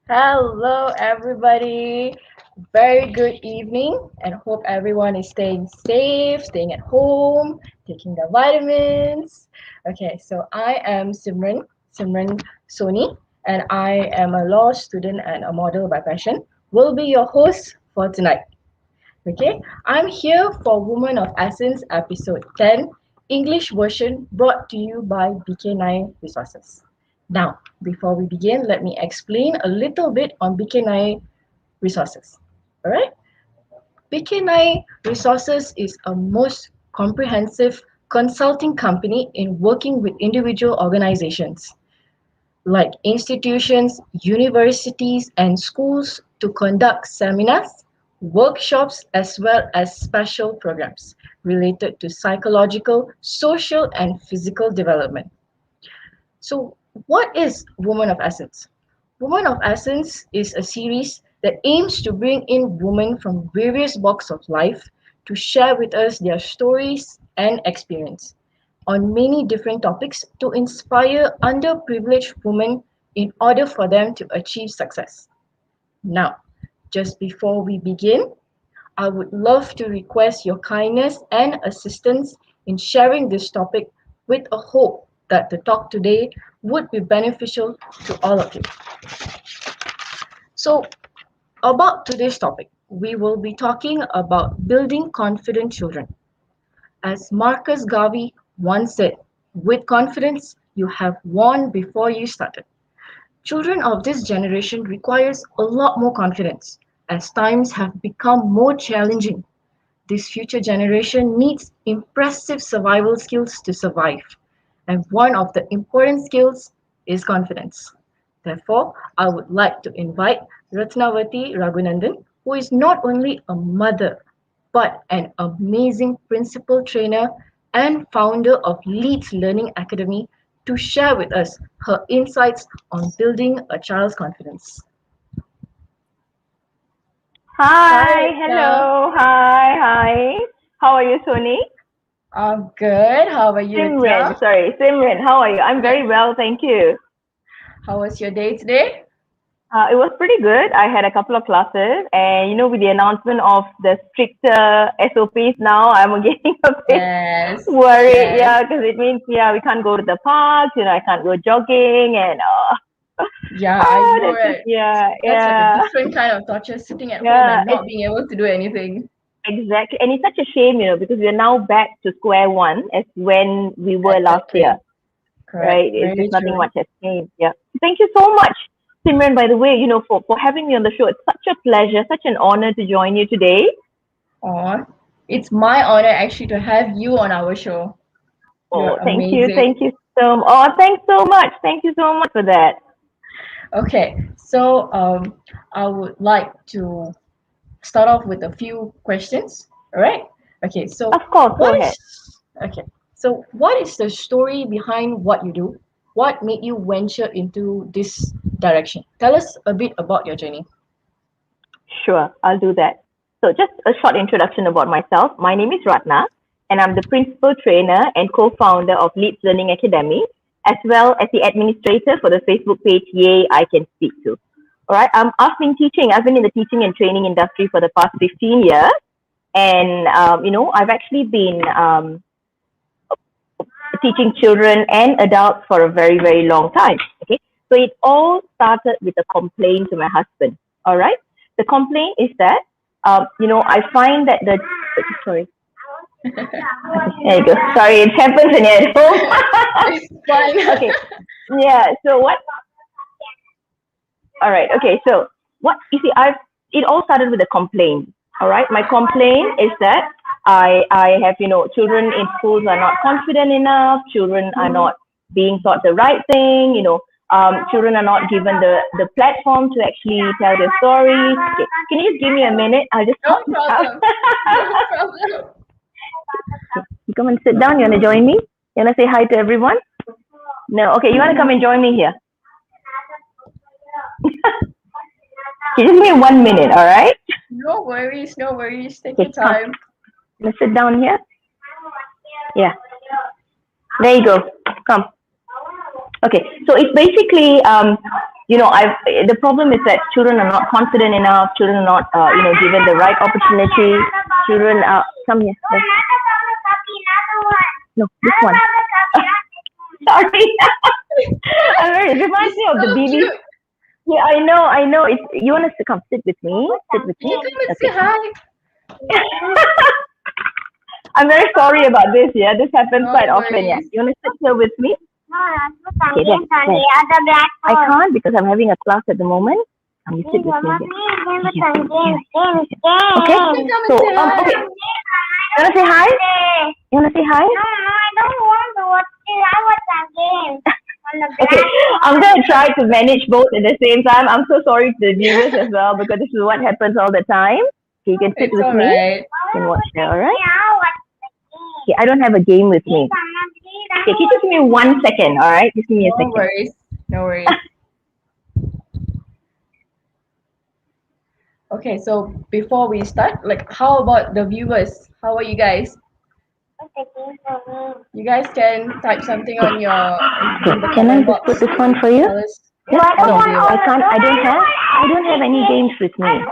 Hello, everybody. Very good evening, and hope everyone is staying safe, staying at home, taking their vitamins. Okay, so I am Simran Soni, and I am a law student and a model by passion. Will be your host for tonight. Okay, I'm here for Woman of Essence episode 10, English version brought to you by BK9 Resources. Now, before we begin, let me explain a little bit on BK9 Resources. All right, BK9 Resources is a most comprehensive consulting company in working with individual organizations like institutions, universities, and schools to conduct seminars, workshops, as well as special programs related to psychological, social, and physical development. So, what is Woman of Essence? Woman of Essence is a series that aims to bring in women from various walks of life to share with us their stories and experience on many different topics to inspire underprivileged women in order for them to achieve success. Now, just before we begin, I would love to request your kindness and assistance in sharing this topic with a hope that the talk today would be beneficial to all of you. So, about today's topic, we will be talking about building confident children. As Marcus Garvey once said, with confidence, you have won before you started. Children of this generation requires a lot more confidence as times have become more challenging. This future generation needs impressive survival skills to survive, and one of the important skills is confidence. Therefore, I would like to invite Ratnavati Raghunandan, who is not only a mother but an amazing principal trainer and founder of Leeds Learning Academy, to share with us her insights on building a child's confidence. Hi, Hi, Ratna. hello, hi. How are you, Sony? I'm good. How are you, Simran, Ratna? sorry, Simran, how are you? I'm Yes. very well, thank you. How was your day today? It was pretty good. I had a couple of classes, and with the announcement of the stricter SOPs now, I'm getting a bit Yes. worried. Yes. Yeah, because it means we can't go to the park. I can't go jogging, and Yeah, I know, that's just right? That's like a yeah, different kind of torture sitting at home yeah. and not being able to do anything. Exactly. And it's such a shame, because we are now back to square one as when we were last year, Exactly. Correct. right? It's Very just nothing true. much has changed. Yeah. Thank you so much, Simran, by the way, for having me on the show. It's such a pleasure, such an honor to join you today. Aw. It's my honor actually to have you on our show. You're Oh, thank you. amazing. Thank you so much. Oh, thanks so much. Thank you so much for that. Okay, so I would like to start off with a few questions. All right. Okay. Of So course, go what ahead. is okay? So what is the story behind what you do? What made you venture into this direction? Tell us a bit about your journey. Sure, I'll do that. So, just a short introduction about myself. My name is Ratna, and I'm the principal trainer and co founder of Leeds Learning Academy, as well as the administrator for the Facebook page Yay, I Can Speak To. All right, I've been teaching, I've been in the teaching and training industry for the past 15 years, and I've actually been teaching children and adults for a very, very long time. Okay. So it all started with a complaint to my husband. All right. The complaint is that, I find that sorry, there you go. Sorry, it happens when you're at home. It's fine. Okay. Yeah. So what? All right. Okay. So what you see, it all started with a complaint. All right. My complaint is that I have children in schools are not confident enough. Children are Mhm. not being taught the right thing. Children are not given the platform to actually tell their stories. Okay. Can you just give me a minute? I'll just No sort this out. problem. No problem. You come and sit down. You wanna join me? You wanna say hi to everyone? No. Okay. You wanna come and join me here? Okay, just give me 1 minute. All right. No worries. No worries. Take your Okay. Come. time. Let's sit down here. Yeah. There you go. Come. Okay. So it's basically The problem is that children are not confident enough. Children are not, given the right opportunity. Children are, come here. No, this one. Sorry. It reminds me of the So BB. cute. Yeah, I know. You want us to come sit with me? Sit with me? You come and say hi. I'm very sorry about this, yeah. This happens No quite often, yeah. worries. You want to sit here with me? Okay, there. I I can't because I'm having a class at the moment. Come, you sit with me here. Okay? You come and So, say hi. okay. You want to say hi? You want to say hi? I don't want to watch it. I watch again. Okay, I'm going to try to manage both at the same time. I'm so sorry to the viewers as well because this is what happens all the time. Okay, you can sit It's with me. alright. You can watch there, alright? Okay, I don't have a game with me. Okay, can you just give me 1 second, alright? Just give me a No second. worries. No worries. Okay, so before we start, like, how about the viewers? How are you guys? You guys can type something on your in the Can I comment just box. put this one for you? Tell us. No, Tell us. I don't have any games with me.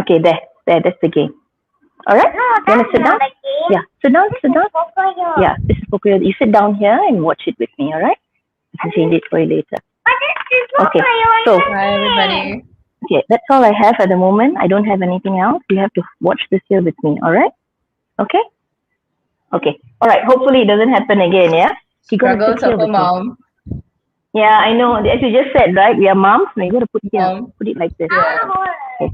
Okay, that's the game. Alright? You want to sit down? Yeah, sit down. Yeah, this is Pocoyo. You sit down here and watch it with me, alright? I can change it for you later. Okay, so, Hi everybody. okay, that's all I have at the moment. I don't have anything else. You have to watch this here with me, alright? Okay? Okay, alright, hopefully it doesn't happen again, yeah? You gotta Struggles sit here of a with me. mom. Yeah, I know. As you just said, right? We are moms. So you gotta put it here. Mom. Put it like this. Yeah.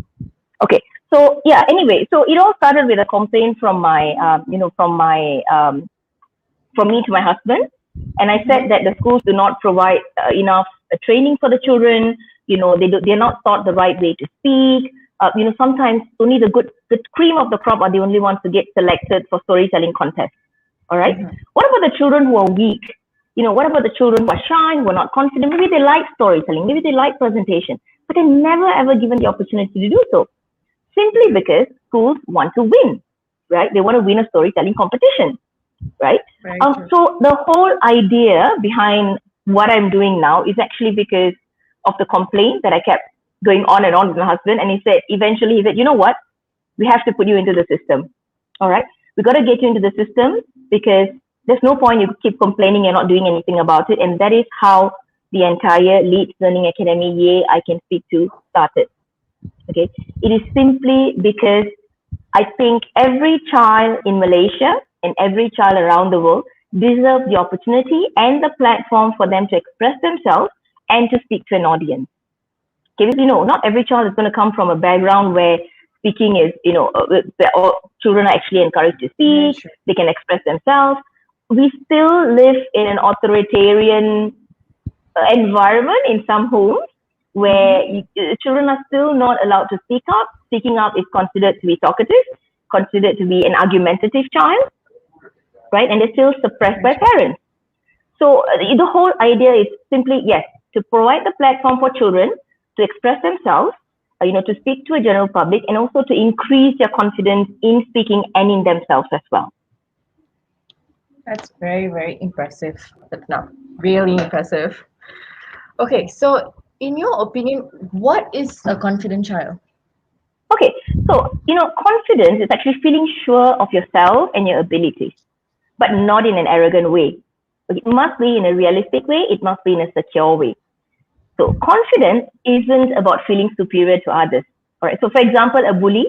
Okay. So yeah. Anyway, so it all started with a complaint from my, from me to my husband, and I said that the schools do not provide enough training for the children. They're not taught the right way to speak. Sometimes only the cream of the crop are the only ones to get selected for storytelling contests. All right. What about the children who are weak? What about the children who are shy, who are not confident? Maybe they like storytelling, maybe they like presentation, but they're never ever given the opportunity to do so. Simply because schools want to win, right? They want to win a storytelling competition, right? Very true. So the whole idea behind what I'm doing now is actually because of the complaint that I kept going on and on with my husband. And eventually he said, you know what? We have to put you into the system. All right. We got to get you into the system because there's no point you keep complaining, you're not doing anything about it. And that is how the entire Leeds Learning Academy, Yay, I Can Speak To started. Okay. It is simply because I think every child in Malaysia and every child around the world deserve the opportunity and the platform for them to express themselves and to speak to an audience. Okay, because, not every child is going to come from a background where speaking is, children are actually encouraged to speak, they can express themselves. We still live in an authoritarian environment in some homes where children are still not allowed to speak up. Speaking up is considered to be talkative, considered to be an argumentative child, right? And they're still suppressed by parents. So the whole idea is simply, yes, to provide the platform for children to express themselves, to speak to a general public, and also to increase their confidence in speaking and in themselves as well. That's very, very impressive. That's not really impressive. Okay, so in your opinion, what is a confident child? Okay, so, confidence is actually feeling sure of yourself and your abilities, but not in an arrogant way. It must be in a realistic way. It must be in a secure way. So confidence isn't about feeling superior to others. All right. So for example, a bully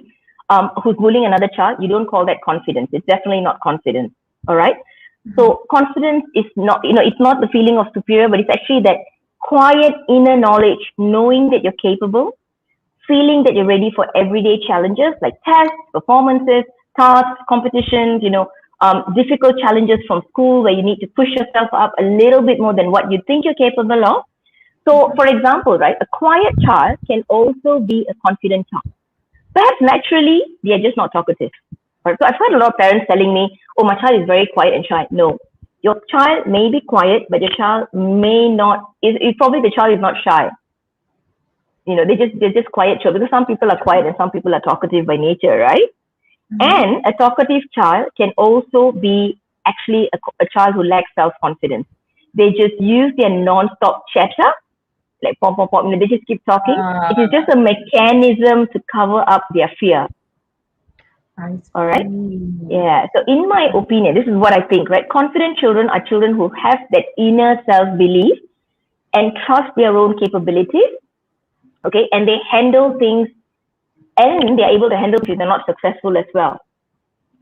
who's bullying another child, you don't call that confidence. It's definitely not confidence. All right. So confidence is not, it's not the feeling of superior, but it's actually that quiet inner knowledge, knowing that you're capable, feeling that you're ready for everyday challenges like tests, performances, tasks, competitions, difficult challenges from school where you need to push yourself up a little bit more than what you think you're capable of. So, for example, right, a quiet child can also be a confident child. Perhaps naturally, they are just not talkative. Right? So I've heard a lot of parents telling me, oh, my child is very quiet and shy. No, your child may be quiet, but your child may not, probably the child is not shy. They're just quiet children, because some people are quiet and some people are talkative by nature, right? And a talkative child can also be actually a child who lacks self-confidence. They just use their non-stop chatter, like pom pom pom. They just keep talking. It is just a mechanism to cover up their fear. I All right. see. Yeah. So in my opinion, this is what I think, right? Confident children are children who have that inner self-belief and trust their own capabilities. Okay. And they handle things, and they're able to handle things if they're not successful as well.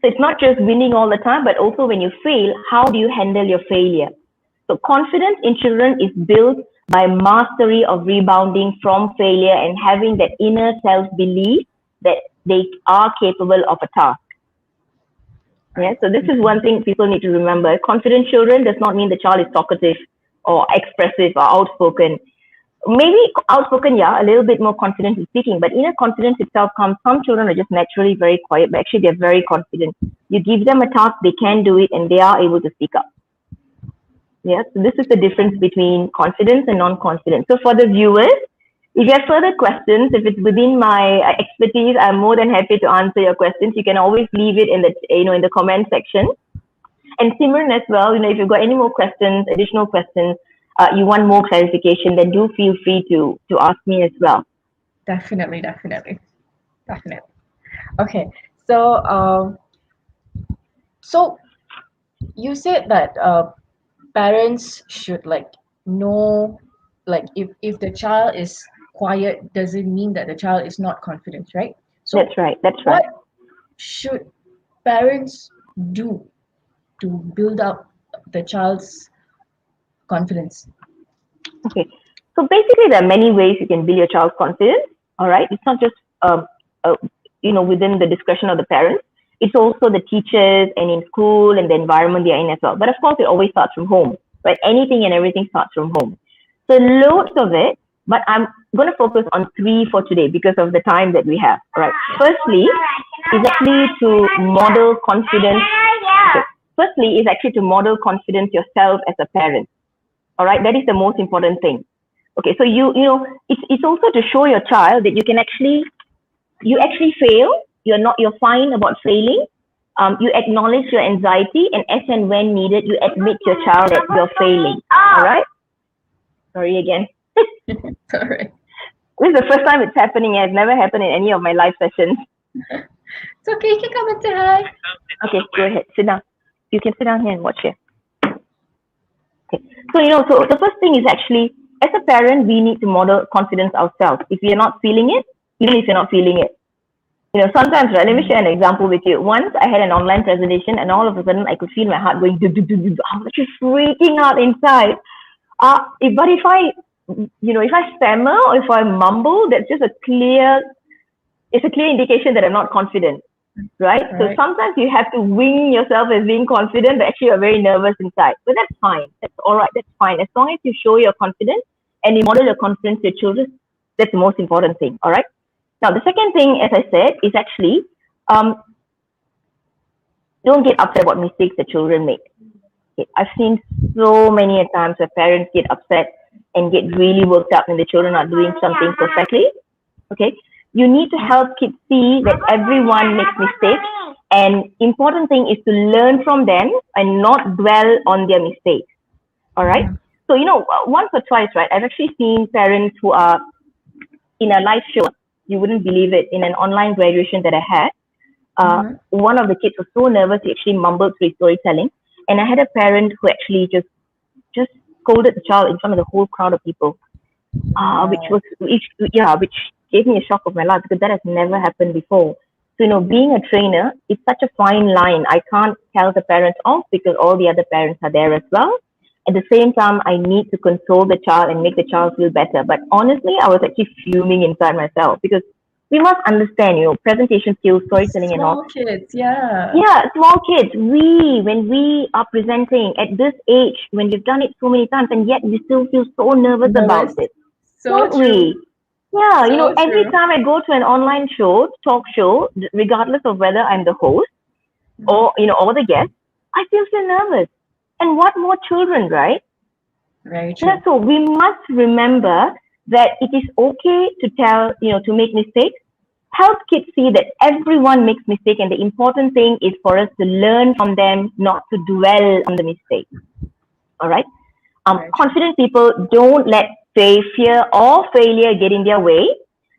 So it's not just winning all the time, but also when you fail, how do you handle your failure? So confidence in children is built by mastery of rebounding from failure and having that inner self-belief that they are capable of a task. Yeah, so this is one thing people need to remember. Confident children does not mean the child is talkative or expressive or outspoken. Maybe outspoken, yeah, a little bit more confident in speaking, but inner confidence itself comes, some children are just naturally very quiet, but actually they're very confident. You give them a task, they can do it, and they are able to speak up. Yeah, so this is the difference between confidence and non-confidence. So for the viewers, if you have further questions, if it's within my expertise, I'm more than happy to answer your questions. You can always leave it in the, in the comment section. And Simran as well, if you've got any more questions, additional questions, you want more clarification, then do feel free to ask me as well. Definitely. Okay, so so you said that parents should know, if the child is quiet doesn't mean that the child is not confident, right? So That's right. what should parents do to build up the child's confidence? Okay. So basically, there are many ways you can build your child's confidence. All right. It's not just within the discretion of the parents. It's also the teachers and in school and the environment they're in as well. But of course, it always starts from home. Right? Anything and everything starts from home. So loads of it. But I'm going to focus on 3 for today because of the time that we have. All right. Firstly, is actually to model confidence. Firstly, is actually to model confidence yourself as a parent. All right, that is the most important thing. Okay, so it's also to show your child that you actually fail. You're fine about failing. You acknowledge your anxiety, and as and when needed, you admit to your child that you're failing. All right. Sorry again. Sorry. This is the first time it's happening. It's never happened in any of my live sessions. It's okay. You can come and say hi. Okay, go ahead. Sit down. You can sit down here and watch here. Okay. So, so the first thing is actually, as a parent, we need to model confidence ourselves. If you're not feeling it, even if you're not feeling it. Sometimes, right, let me share an example with you. Once I had an online presentation and all of a sudden I could feel my heart going, I was actually freaking out inside. But if I stammer or if I mumble, that's just a clear indication that I'm not confident. Right? So sometimes you have to wing yourself as being confident, but actually you're very nervous inside. But that's fine. That's all right. That's fine. As long as you show your confidence and you model your confidence to your children, that's the most important thing. All right. Now, the second thing, as I said, is actually don't get upset about mistakes that children make. Okay. I've seen so many times where parents get upset and get really worked up when the children are doing something perfectly. Okay. You need to help kids see that everyone makes mistakes, and important thing is to learn from them and not dwell on their mistakes. All right. So, once or twice, right, I've actually seen parents who are in a live show. You wouldn't believe it. In an online graduation that I had, one of the kids was so nervous, he actually mumbled through his storytelling. And I had a parent who actually just scolded the child in front of the whole crowd of people, which gave me a shock of my life because that has never happened before. So, being a trainer, it's such a fine line. I can't tell the parents off because all the other parents are there as well. At the same time, I need to console the child and make the child feel better. But honestly, I was actually fuming inside myself because we must understand, presentation skills, storytelling and all. Small kids, yeah. Yeah, small kids. When we are presenting at this age, when we've done it so many times and yet we still feel so nervous about it. So don't we? Yeah, So every true. time I go to an online talk show, regardless of whether I'm the host or the guest, I still feel nervous. And what more children, right? Very true. Yeah, so we must remember that it is okay to tell, to make mistakes. help kids see that everyone makes mistakes, and the important thing is for us to learn from them, not to dwell on the mistake. All right. Right. Confident people don't let fear or failure get in their way,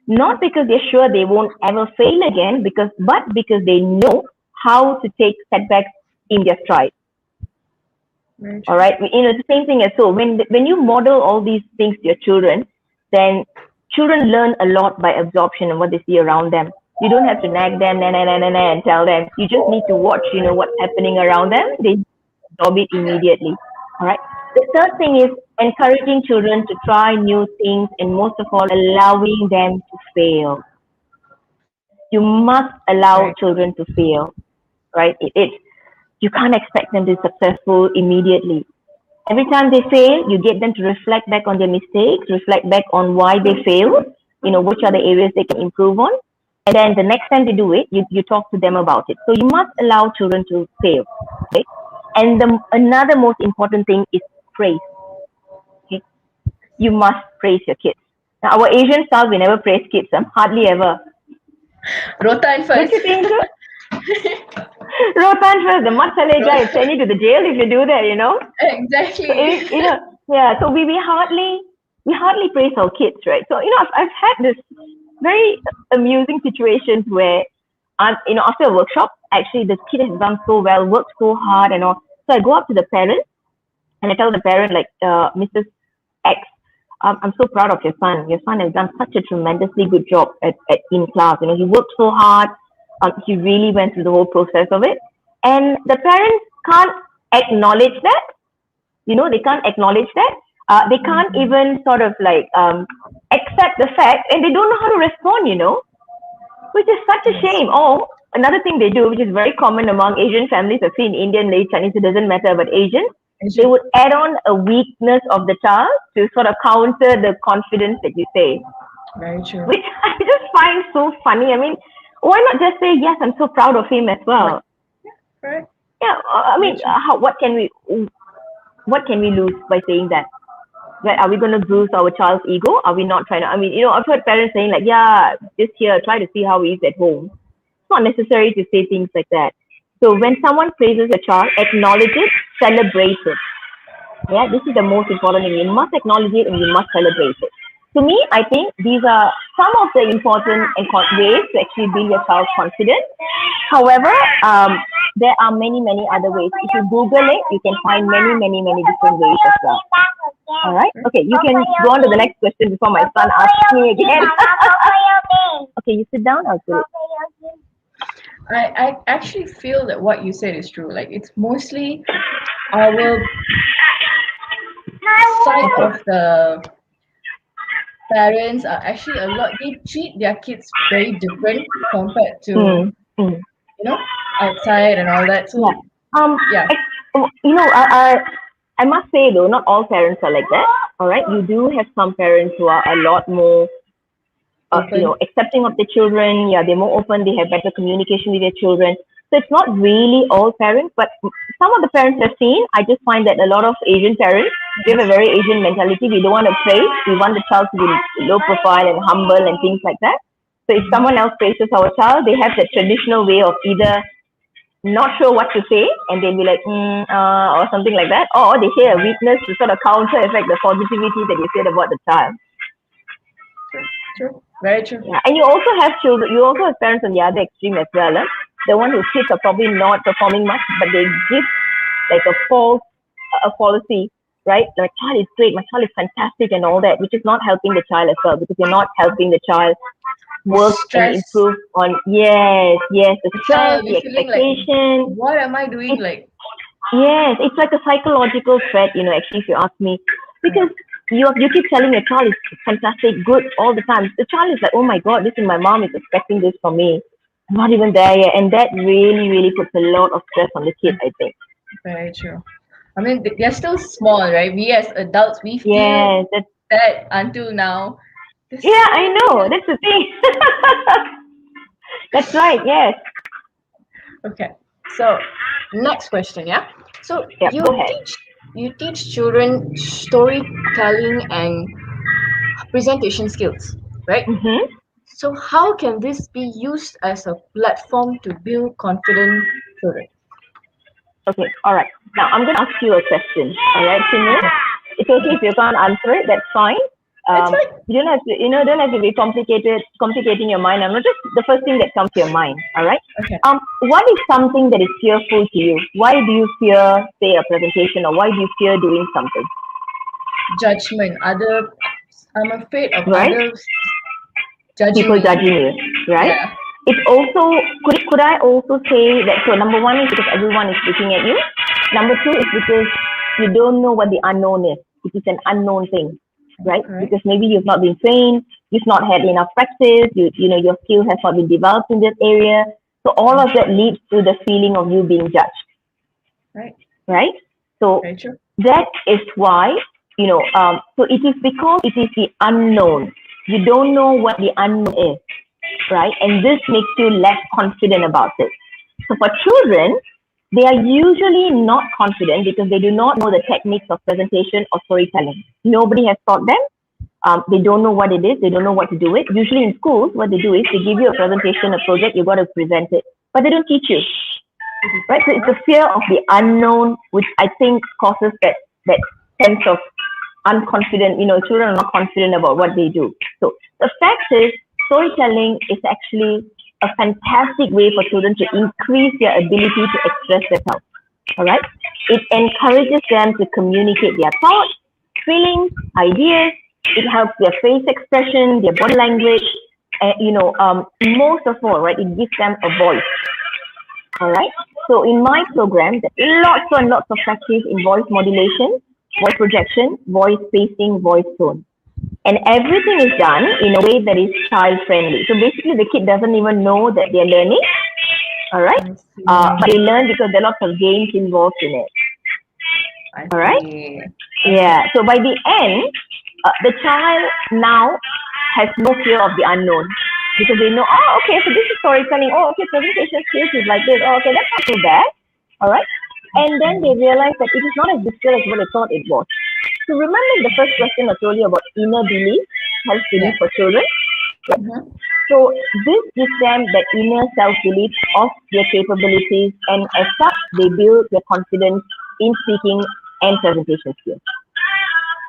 not because they're sure they won't ever fail again, but because they know how to take setbacks in their stride. Very true. All right. The same thing as so when you model all these things to your children, then children learn a lot by absorption and what they see around them. You don't have to nag them and tell them. You just need to watch, what's happening around them. They absorb it immediately. All right. The third thing is encouraging children to try new things, and most of all, allowing them to fail. You must allow Right. children to fail, right? You can't expect them to be successful immediately. Every time they fail, you get them to reflect back on their mistakes, reflect back on why they failed, which are the areas they can improve on. And then the next time they do it, you talk to them about it. So you must allow children to fail. Okay? And another most important thing is praise. Okay? You must praise your kids. Now, our Asian style, we never praise kids, hardly ever. Rotan Don't first. you think so? Rotan first, the mat chaleja, it send you to the jail if you do that, Exactly. So we hardly praise our kids, right? So I've had this very amusing situations where after a workshop, actually the kid has done so well, worked so hard and all. So I go up to the parent and I tell the parent, like, Mrs. X, I'm so proud of your son. Your son has done such a tremendously good job in class. He worked so hard. He really went through the whole process of it. And the parents can't acknowledge that. They can't acknowledge that. They can't even sort of like accept the fact, and they don't know how to respond, which is such a shame. Or another thing they do, which is very common among Asian families, I've seen Indian, late Chinese, it doesn't matter, but Asian, they would add on a weakness of the child to sort of counter the confidence that you say. Very true. Which I just find so funny. I mean, why not just say, yes, I'm so proud of him as well? Right. Yeah, I mean, what can we lose by saying that? Right? Are we going to bruise our child's ego? Are we not trying to? I mean, I've heard parents saying like, yeah, just here, try to see how he is at home. It's not necessary to say things like that. So when someone praises a child, acknowledge it, celebrate it. Yeah, this is the most important thing. You must acknowledge it and you must celebrate it. To me, I think these are some of the important ways to actually build your child's confidence. However, there are many, many other ways. If you Google it, you can find many, many, many different ways as well. All right. Okay, you can go on to the next question before my son asks me again. Okay, you sit down. I'll do it. I actually feel that what you said is true. Like, it's mostly our side of the parents are actually they treat their kids very different compared to outside and all that. So yeah. I must say though, not all parents are like that. All right, you do have some parents who are a lot more accepting of their children. Yeah, they're more open. They have better communication with their children. So it's not really all parents, but some of the parents I've seen, I just find that a lot of Asian parents, they have a very Asian mentality. We don't want to praise. We want the child to be low profile and humble and things like that. So if someone else praises our child, they have the traditional way of either not sure what to say and they'll be like, or something like that. Or they say a weakness to sort of counter effect the positivity that you said about the child. True. Very true. Yeah. And you also have children, you also have parents on the other extreme as well. The one whose kids are probably not performing much, but they give like a policy, right? My child is great, my child is fantastic and all that, which is not helping the child as well, because you're not helping the child work and improve on, the stress, the expectation. Like, what am I doing? Yes, it's like a psychological threat, actually, if you ask me, because you keep telling your child is fantastic, good all the time. The child is like, oh my God, my mom is expecting this from me. I'm not even there yet. And that really, really puts a lot of stress on the kid, I think. Very true. I mean, they're still small, right? We as adults, we feel that until now. Yeah, I know. That's the thing. That's right, yes. Okay. So, next question, yeah? So, you teach children storytelling and presentation skills, right? Mm-hmm. So how can this be used as a platform to build confident children? Okay, all right. Now I'm going to ask you a question. All right, Simran? Okay. It's okay if you can't answer it. That's fine. It's fine. You don't have to, don't have to be complicating your mind. I'm not just the first thing that comes to your mind. All right. Okay. What is something that is fearful to you? Why do you fear, say, a presentation, or why do you fear doing something? Judgment. I'm afraid of Right? others judging People me. judging you, right? Yeah. It's also could I also say that, so number one is because everyone is looking at you. Number two is because you don't know what the unknown is. It is an unknown thing, right? Correct. Because maybe you've not been trained, you've not had enough practice, your skills have not been developed in this area. So all of that leads to the feeling of you being judged, Right. right? So Very true. that is why, so it is because it is the unknown. You don't know what the unknown is, right? And this makes you less confident about it. So for children, they are usually not confident because they do not know the techniques of presentation or storytelling. Nobody has taught them. They don't know what it is. They don't know what to do with. Usually in schools, what they do is they give you a presentation, a project, you got to present it, but they don't teach you, right? So it's the fear of the unknown, which I think causes that sense of unconfident. Children are not confident about what they do. So the fact is, storytelling is actually a fantastic way for children to increase their ability to express themselves. All right, it encourages them to communicate their thoughts, feelings, ideas. It helps their face expression, their body language. Most of all, right, it gives them a voice. All right. So in my program, there's lots and lots of practice in voice modulation, voice projection, voice spacing, voice tone. And everything is done in a way that is child friendly. So basically, the kid doesn't even know that they're learning. All right. I see. But they learn because there are lots of games involved in it. I All right. see. Yeah. So by the end, the child now has no fear of the unknown because they know, oh, okay, so this is storytelling. Oh, okay, presentation skills is like this. Oh, okay, that's not too bad. All right. And then they realize that it is not as difficult as what they thought it was. So remember the first question I told you about inner belief, self-belief Yeah. for children? Mm-hmm. So this gives them that inner self-belief of their capabilities, and as such, they build their confidence in speaking and presentation skills.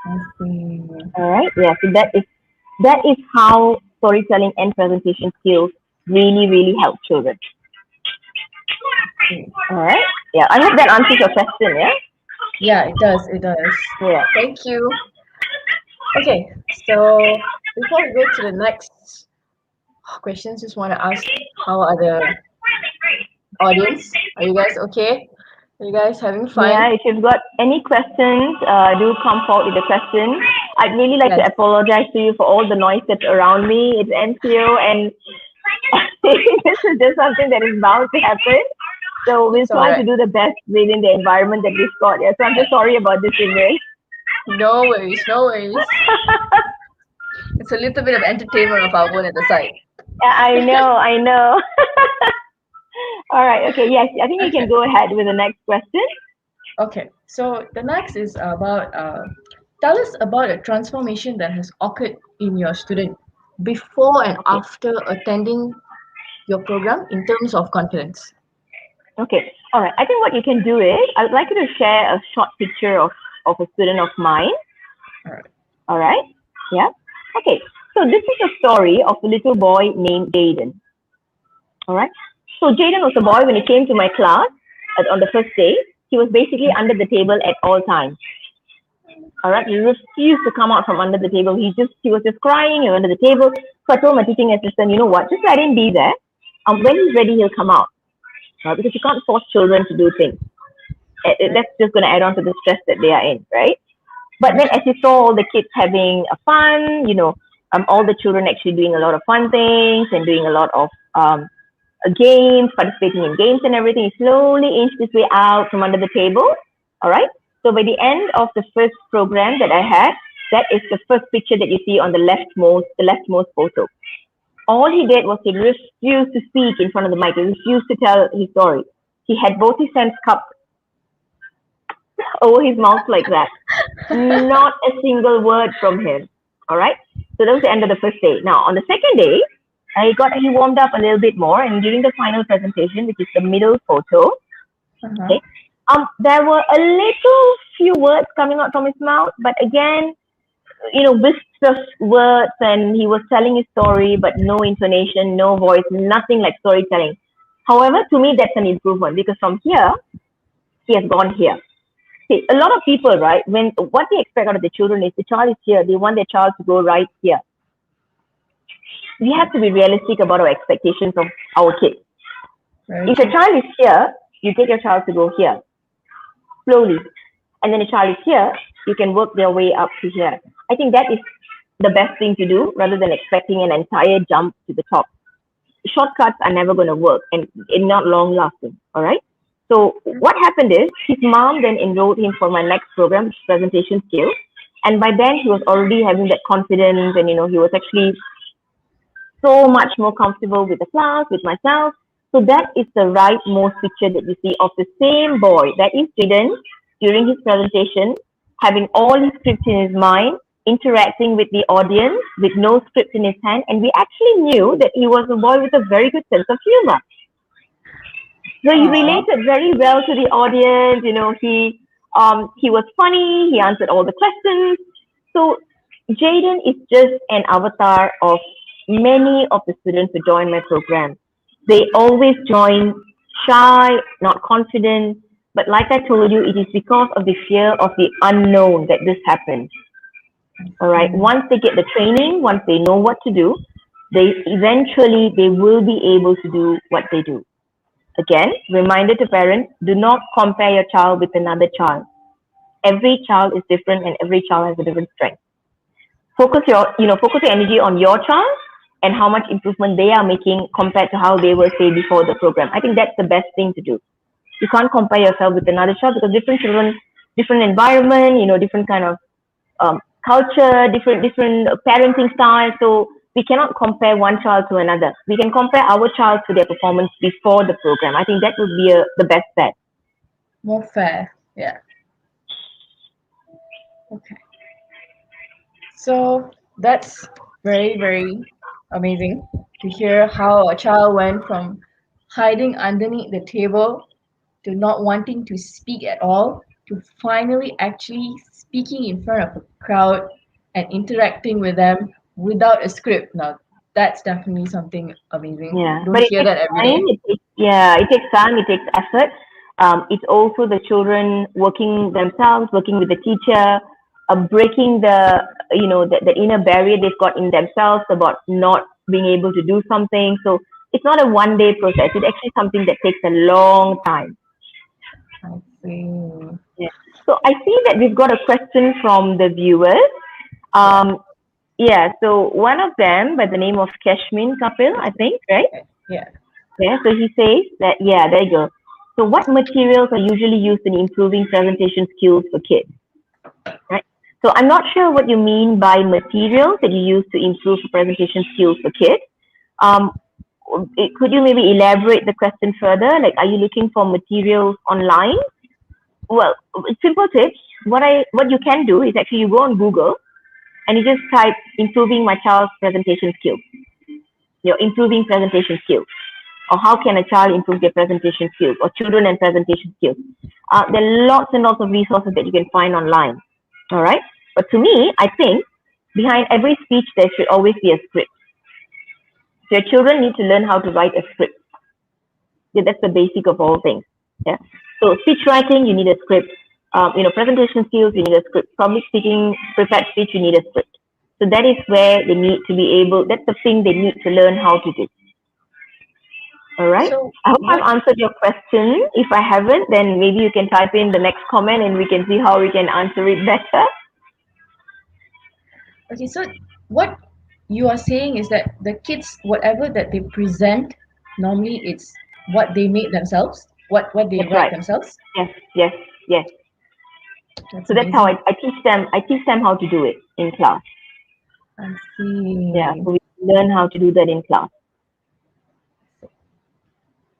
I see. All right, yeah. So that is how storytelling and presentation skills really, really help children. All right, yeah. I hope that answers your question. Yeah. Yeah, it does. It does. Yeah. Thank you. Okay, so before we go to the next questions, just want to ask how are the audience? Are you guys okay? Are you guys having Yeah, fun? if you've got any questions, do come forward with the question. I'd really like to Yes. apologize to you for all the noise that's around me. It's NCO, and this is just something that is bound to happen. So we'll It's all try to right. do the best within the environment that we've got. Yeah, so I'm just sorry about this, Imran. No worries. No worries. It's a little bit of entertainment of our own at the side. Yeah, I know, I know. All right, okay, yes, I think you can go ahead with the next question. Okay, so the next is about tell us about a transformation that has occurred in your student before and Okay, after attending your program in terms of confidence. okay, all right. I think what you can do is, I would like you to share a short picture of a student of mine. All right. All right, yeah. Okay, so this is a story of a little boy named Jaden. All right. So Jaden was a boy when he came to my class on the first day. He was basically under the table at all times. All right. He refused to come out from under the table. He was just crying under the table. So I told my teaching assistant, you know what? Just let him be there. When he's ready, he'll come out. Because you can't force children to do things. That's just going to add on to the stress that they are in, right? But then as you saw all the kids having a fun, all the children actually doing a lot of fun things and doing a lot of games, participating in games and everything, he slowly inched his way out from under the table. All right. So by the end of the first program that I had, that is the first picture that you see on the leftmost photo. All he did was he refused to speak in front of the mic. He refused to tell his story. He had both his hands cupped over his mouth like that. Not a single word from him. All right. So that was the end of the first day. Now on the second day, He warmed up a little bit more, and during the final presentation, which is the middle photo, okay, there were a little few words coming out from his mouth, but again, wisps of words, and he was telling his story, but no intonation, no voice, nothing like storytelling. However, to me, that's an improvement because from here, he has gone here. See, a lot of people, right, what they expect out of the children is the child is here, they want their child to go right here. We have to be realistic about our expectations of our kids. If a child is here, you take your child to go here, slowly. And then a child is here, you can work their way up to here. I think that is the best thing to do rather than expecting an entire jump to the top. Shortcuts are never going to work and not long lasting. All right. So what happened is his mom then enrolled him for my next program, presentation skills. And by then he was already having that confidence, and he was actually so much more comfortable with the class, with myself. So that is the rightmost picture that you see of the same boy. That is Jaden during his presentation, having all his scripts in his mind, interacting with the audience with no script in his hand. And we actually knew that he was a boy with a very good sense of humor. So he related very well to the audience. He was funny. He answered all the questions. So Jaden is just an avatar of many of the students who join my program. They always join shy, not confident. But like I told you, it is because of the fear of the unknown that this happens. All right. Once they get the training, once they know what to do, they will be able to do what they do. Again, reminder to parents, do not compare your child with another child. Every child is different and every child has a different strength. Focus your energy on your child and how much improvement they are making compared to how they were, say, before the program. I think that's the best thing to do. You can't compare yourself with another child because different children, different environment, different kind of culture, different parenting style. So we cannot compare one child to another. We can compare our child to their performance before the program. I think that would be the best bet. More fair, yeah. Okay. So that's very, very amazing to hear how a child went from hiding underneath the table to not wanting to speak at all to finally actually speaking in front of a crowd and interacting with them without a script. Now, that's definitely something amazing. Yeah, Don't but hear that every day. It takes time, it takes effort. It's also the children working themselves, working with the teacher, breaking the inner barrier they've got in themselves about not being able to do something. So it's not a one-day process. It's actually something that takes a long time. I see. Yeah. So I see that we've got a question from the viewers. So one of them by the name of Kashmin Kapil, I think, right? Yeah. Yeah, so he says that, there you go. So what materials are usually used in improving presentation skills for kids? Right? So I'm not sure what you mean by materials that you use to improve presentation skills for kids. Could you maybe elaborate the question further? Like, are you looking for materials online? Well, simple tips. What you can do is actually you go on Google and you just type improving my child's presentation skills. Improving presentation skills. Or how can a child improve their presentation skills, or children and presentation skills. There are lots and lots of resources that you can find online. All right. But to me, I think behind every speech, there should always be a script. So your children need to learn how to write a script. Yeah, that's the basic of all things. Yeah. So speech writing, you need a script. Presentation skills, you need a script. Public speaking, prepared speech, you need a script. So that is where they need to be able, that's the thing they need to learn how to do. All right. So I hope I've answered your question. If I haven't, then maybe you can type in the next comment and we can see how we can answer it better. Okay, so what you are saying is that the kids, whatever that they present, normally it's what they made themselves, what they That's write right. themselves. Yes. So that's how I teach them. I teach them how to do it in class. I see. Yeah, so we learn how to do that in class.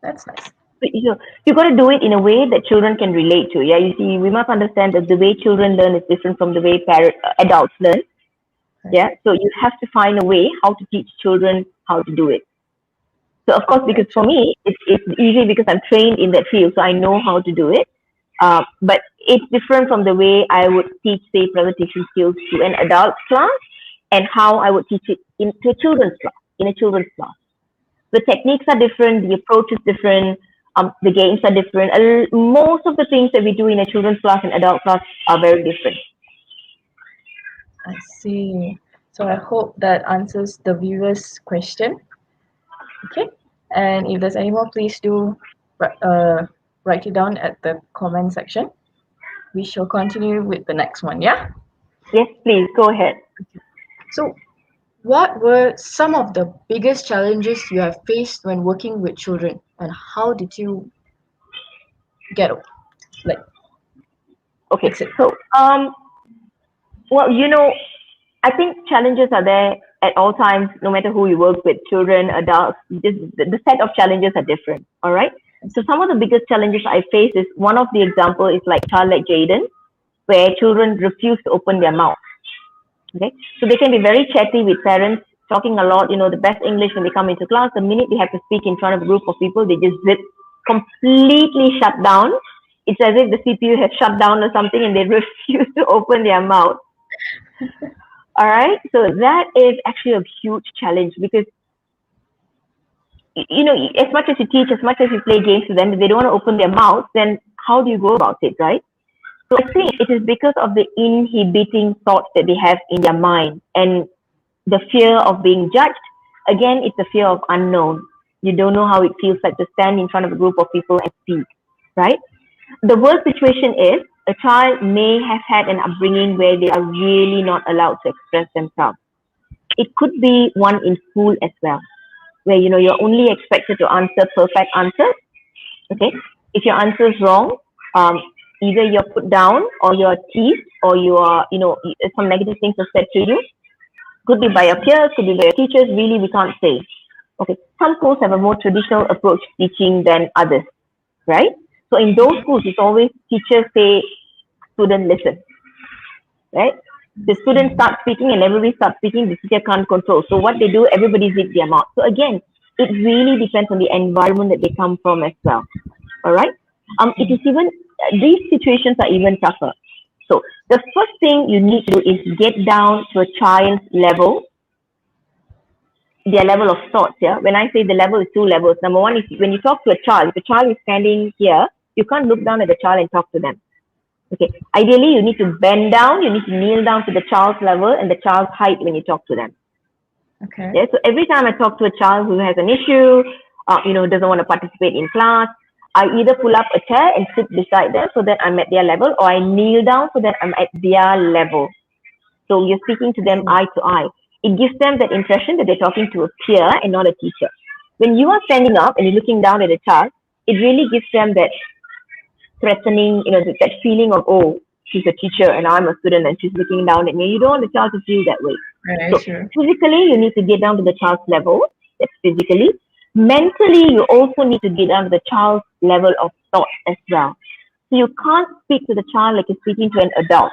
That's nice. So you got to do it in a way that children can relate to. Yeah, you see, we must understand that the way children learn is different from the way adults learn. Yeah, so you have to find a way how to teach children how to do it. So of course, because for me, it's easy because I'm trained in that field, so I know how to do it. But it's different from the way I would teach, say, presentation skills to an adult class, and how I would teach it into a children's class, in a children's class. The techniques are different, the approach is different, the games are different. Most of the things that we do in a children's class and adult class are very different. I see. So I hope that answers the viewer's question. Okay. And if there's any more, please do write it down at the comment section. We shall continue with the next one. Yeah. Yes, please go ahead. So, what were some of the biggest challenges you have faced when working with children, and how did you get like Okay, fix it? so well, I think challenges are there at all times, no matter who you work with, children, adults. The set of challenges are different. All right. So some of the biggest challenges I face is, one of the example is like child like Jaden, where children refuse to open their mouth. Okay, so they can be very chatty with parents, talking a lot. The best English when they come into class. The minute they have to speak in front of a group of people, they just zip, completely shut down. It's as if the CPU has shut down or something, and they refuse to open their mouth. All right, so that is actually a huge challenge, because as much as you teach, as much as you play games with them, if they don't want to open their mouth, then how do you go about it, right? So I think it is because of the inhibiting thoughts that they have in their mind, and the fear of being judged. Again, it's the fear of unknown. You don't know how it feels like to stand in front of a group of people and speak, right? The worst situation is, a child may have had an upbringing where they are really not allowed to express themselves. It could be one in school as well, where you're only expected to answer perfect answers. Okay, if your answer is wrong, either you're put down, or you're teased, or you are, some negative things are said to you. Could be by your peers, could be by your teachers. Really, we can't say. Okay, some schools have a more traditional approach to teaching than others, right? So in those schools, it's always teachers say, student listen, right? The students start speaking and everybody starts speaking, the teacher can't control. So what they do, everybody zips their mouth. So again, it really depends on the environment that they come from as well. All right? It is even, these situations are even tougher. So the first thing you need to do is get down to a child's level, their level of thoughts. Yeah. When I say the level is two levels. Number one is, when you talk to a child, if a child is standing here, you can't look down at the child and talk to them. Okay. Ideally, you need to bend down, you need to kneel down to the child's level and the child's height when you talk to them. Okay. Yeah. So every time I talk to a child who has an issue, doesn't want to participate in class, I either pull up a chair and sit beside them so that I'm at their level, or I kneel down so that I'm at their level. So you're speaking to them eye to eye. It gives them that impression that they're talking to a peer and not a teacher. When you are standing up and you're looking down at a child, it really gives them that threatening, that feeling of, oh, she's a teacher and I'm a student and she's looking down at me. You don't want the child to feel that way. Right, so sure. Physically, you need to get down to the child's level. That's physically. Mentally, you also need to get down to the child's level of thought as well. So you can't speak to the child like you're speaking to an adult.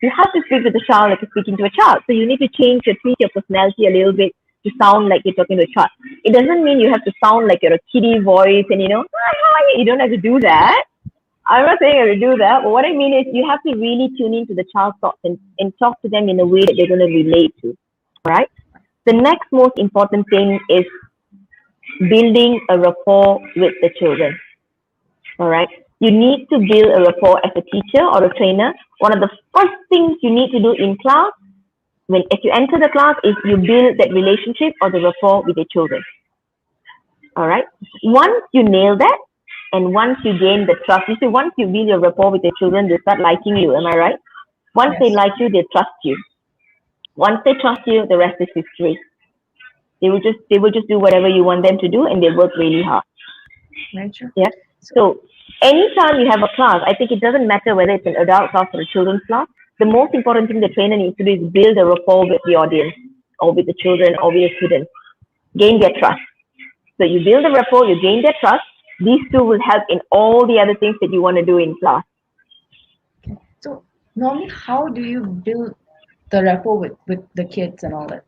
You have to speak to the child like you're speaking to a child. So you need to tweak your personality a little bit to sound like you're talking to a child. It doesn't mean you have to sound like you're a kiddie voice and, you don't have to do that. I'm not saying you have to do that, but what I mean is you have to really tune into the child's thoughts and talk to them in a way that they're going to relate to. All right? The next most important thing is building a rapport with the children. All right? You need to build a rapport as a teacher or a trainer. One of the first things you need to do in class, if you enter the class, is you build that relationship or the rapport with the children. All right? Once you nail that, and once you gain the trust, you see, once you build your rapport with the children, they start liking you. Am I right? Once Yes. they like you, they trust you. Once they trust you, the rest is history. They will just do whatever you want them to do, and they work really hard. Very true. Yeah. So anytime you have a class, I think it doesn't matter whether it's an adult class or a children's class. The most important thing the trainer needs to do is build a rapport with the audience, or with the children, or with the students. Gain their trust. So you build a rapport, you gain their trust. These two will help in all the other things that you want to do in class. Okay. So normally, how do you build the rapport with the kids and all that?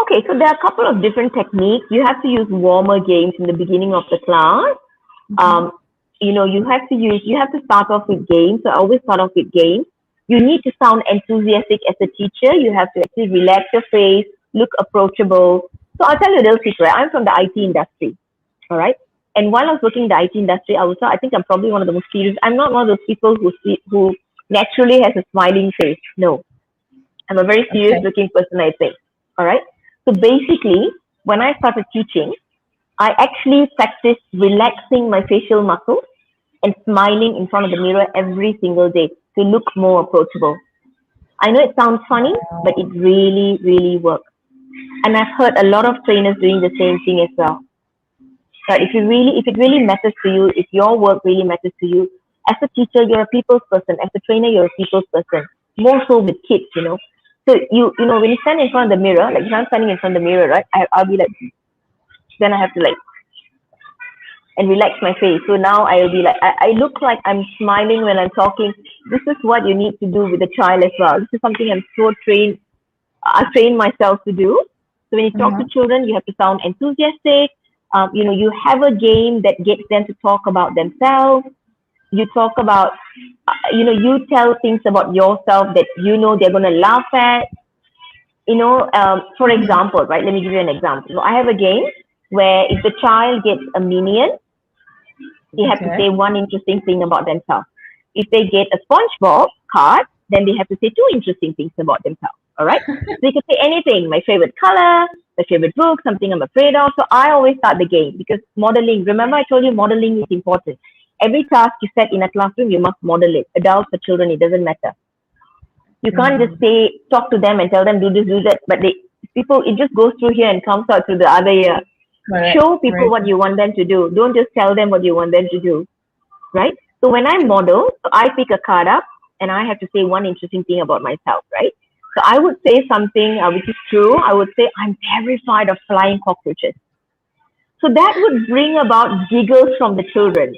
Okay, so there are a couple of different techniques. You have to use warmer games in the beginning of the class. Mm-hmm. You have to start off with games. So I always start off with games. You need to sound enthusiastic as a teacher. You have to actually relax your face, look approachable. So I'll tell you a little secret. I'm from the IT industry. All right. And while I was working in the IT industry, I think I'm probably one of the most serious. I'm not one of those people who naturally has a smiling face. No, I'm a very serious Okay. looking person, I think. All right. So basically, when I started teaching, I actually practiced relaxing my facial muscles and smiling in front of the mirror every single day to look more approachable. I know it sounds funny, but it really, really works. And I've heard a lot of trainers doing the same thing as well. But if it really matters to you, if your work really matters to you, as a teacher, you're a people's person. As a trainer, you're a people's person. More so with kids. So when you stand in front of the mirror, like if I'm standing in front of the mirror, right, I'll be like, then I have to like and relax my face. So now I'll be like, I look like I'm smiling when I'm talking. This is what you need to do with the child as well. This is something I've trained myself to do. So when you talk Uh-huh. to children, you have to sound enthusiastic. You have a game that gets them to talk about themselves. You talk about, you tell things about yourself that they're going to laugh at. For Mm-hmm. example, right? Let me give you an example. So I have a game where if the child gets a minion, they have to Okay. say one interesting thing about themselves. If they get a SpongeBob card, then they have to say two interesting things about themselves. All right. So they can say anything, my favorite color, my favorite book, something I'm afraid of. So I always start the game because modeling, remember I told you modeling is important. Every task you set in a classroom, you must model it. Adults or children, it doesn't matter. You can't just talk to them and tell them do this, do that, but it just goes through here and comes out through the other ear. Correct. Show people Right. what you want them to do. Don't just tell them what you want them to do, right? So when I model, so I pick a card up and I have to say one interesting thing about myself, right? So I would say something which is true. I would say I'm terrified of flying cockroaches. So that would bring about giggles from the children,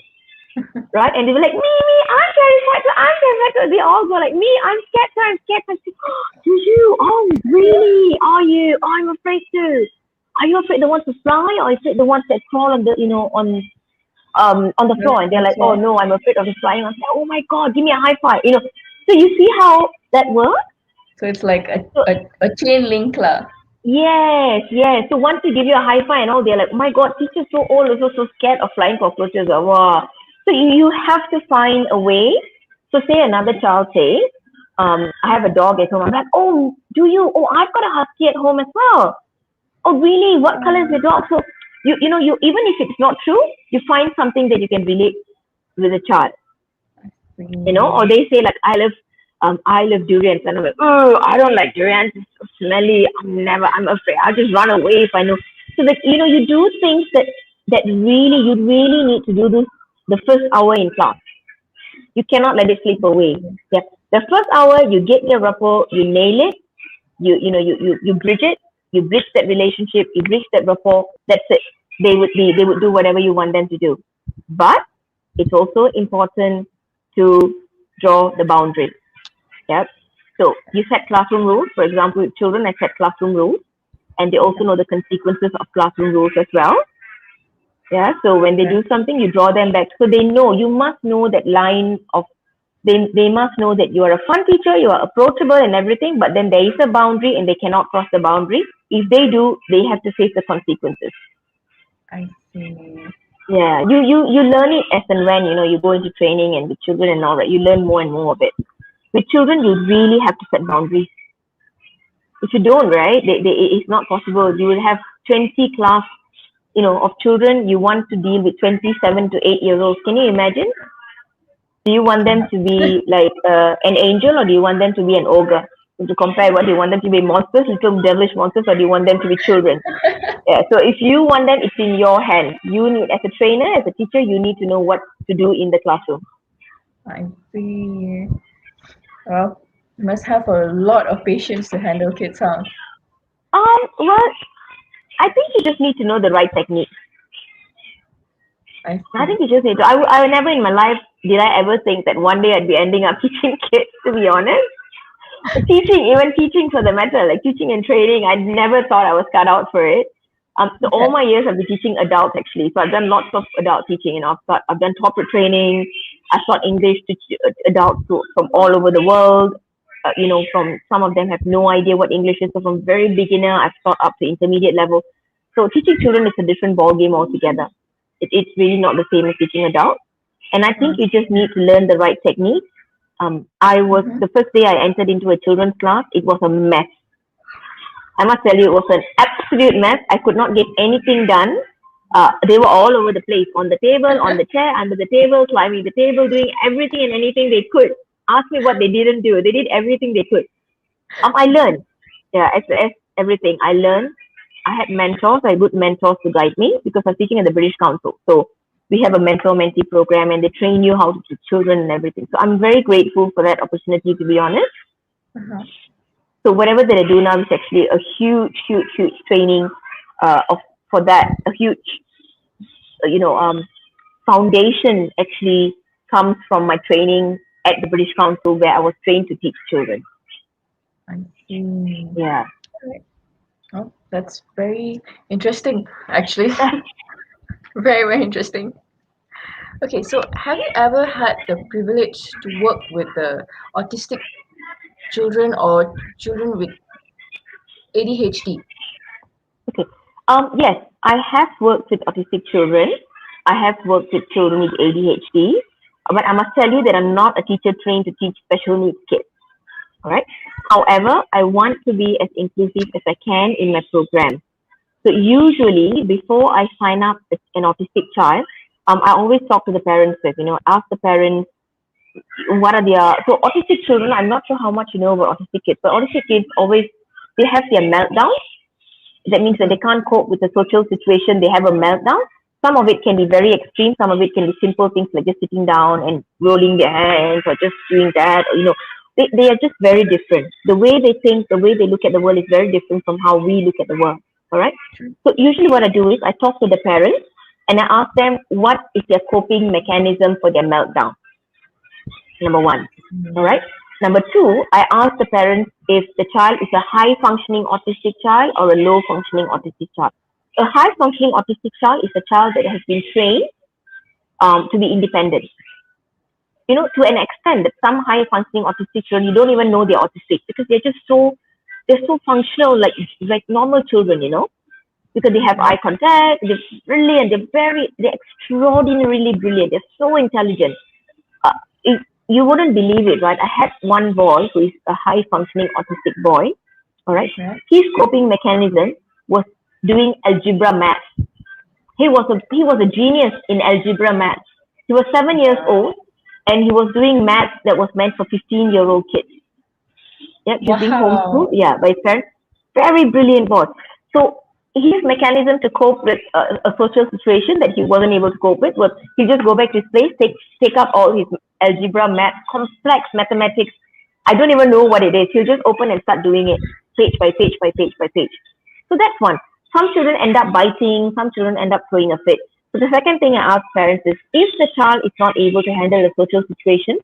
right? And they were like, me, I'm terrified. I'm terrified. So they all go like, me, I'm scared. I'm scared. I say, oh, do you? Oh, really? Are you? Oh, I'm afraid too. Are you afraid the ones to fly, or is it the ones that crawl on on the floor? And they're That's like, oh all. no, I'm afraid of the flying. I'm like, oh my god, give me a high five. So you see how that works. So it's like So a chain link lah. yes, yes. So once they give you a high five and all, they're like, oh my god, teacher's so old, also so scared of flying cockroaches. Wow. So you have to find a way. So say another child says, I have a dog at home. I'm like, oh, do you? Oh, I've got a husky at home as well. Oh, really? What color is your dog? So you even if it's not true, you find something that you can relate with a child. Or they say like, I love durians, and I'm like, oh, I don't like durians. It's so smelly. I'm afraid. I'll just run away if I know. So that you do things that really you really need to do this the first hour in class. You cannot let it slip away. Yeah, the first hour you get your rapport, you nail it. You bridge it. You bridge that relationship. You bridge that rapport. That's it. They would do whatever you want them to do. But it's also important to draw the boundary. Yep. So you set classroom rules. For example, with children, I set classroom rules, and they also know the consequences of classroom rules as well. Yeah. So when they Okay. do something, you draw them back. So they know. You must know that line of. They must know that you are a fun teacher, you are approachable and everything, but then there is a boundary and they cannot cross the boundary. If they do, they have to face the consequences. I see. Yeah, you learn it as and when you go into training and with children and all that. You learn more and more of it. With children, you really have to set boundaries. If you don't, right, it's not possible. You will have 20 class, of children. You want to deal with 27 to 8 years old. Can you imagine? Do you want them to be like an angel, or do you want them to be an ogre? To compare, what do you want them to be, monsters, little devilish monsters, or do you want them to be children? Yeah. So if you want them, it's in your hand. You need, as a trainer, as a teacher, you need to know what to do in the classroom. I see. Well, you must have a lot of patience to handle kids, huh? Well, I think you just need to know the right technique. I I see. think you just need to. I never in my life did I ever think that one day I'd be ending up teaching kids. To be honest, Teaching, even teaching for the matter, like teaching and training, I never thought I was cut out for it. So all Okay. my years I've been teaching adults actually. So I've done lots of adult teaching. I've done corporate training. I've taught English to adults from all over the world. From some of them have no idea what English is. So from very beginner, I've taught up to intermediate level. So teaching children is a different ball game altogether. It's really not the same as teaching adults. And I think you just need to learn the right technique. I was Mhm. the first day I entered into a children's class. It was a mess. I must tell you, it was an absolute mess. I could not get anything done. They were all over the place, on the table, on the chair, under the table, climbing the table, doing everything and anything they could. Ask me what they didn't do. They did everything they could. I learned. Yeah, as everything. I learned. I had mentors. I had good mentors to guide me because I was teaching at the British Council. So we have a mentor-mentee program and they train you how to teach children and everything. So I'm very grateful for that opportunity, to be honest. Uh-huh. So whatever that I do now is actually a huge, huge, huge training for that. A huge, foundation actually comes from my training at the British Council where I was trained to teach children. I see. Yeah. Oh, that's very interesting, actually. Very, very interesting. Okay, so have you ever had the privilege to work with the autistic children or children with ADHD? Okay. Yes, I have worked with autistic children. I have worked with children with ADHD, but I must tell you that I'm not a teacher trained to teach special needs kids. All right. However, I want to be as inclusive as I can in my program. So usually, before I sign up as an autistic child, I always talk to the parents first. Ask the parents what are their so autistic children. I'm not sure how much you know about autistic kids, but autistic kids always they have their meltdowns. That means that they Mhm. can't cope with the social situation. They have a meltdown. Some of it can be very extreme. Some of it can be simple things like just sitting down and rolling their hands or just doing that. They are just very different. The way they think, the way they look at the world is very different from how we look at the world. All right. True. So usually what I do is I talk to the parents and I ask them what is their coping mechanism for their meltdown. Number one. All right. Number two, I ask the parents if the child is a high functioning autistic child or a low functioning autistic child. A high functioning autistic child is a child that has been trained to be independent. To an extent that some high functioning autistic children, you don't even know they're autistic because they're so functional, like normal children, because they have Okay. eye contact, they're brilliant, they're extraordinarily brilliant, they're so intelligent. uh, you wouldn't believe it, right? I had one boy who is a high functioning autistic boy. All right. Okay. His coping mechanism was doing algebra math. He was a genius in algebra math. He was 7 years old and he was doing math that was meant for 15-year-old kids. Yeah, he's being homeschooled. Wow. Yeah, by his parents. Very brilliant boy. So his mechanism to cope with a social situation that he wasn't able to cope with was he just go back to his place, take up all his algebra, math, complex mathematics. I don't even know what it is. He'll just open and start doing it page by page by page by page. So that's one. Some children end up biting. Some children end up throwing a fit. So the second thing I ask parents is if the child is not able to handle a social situation,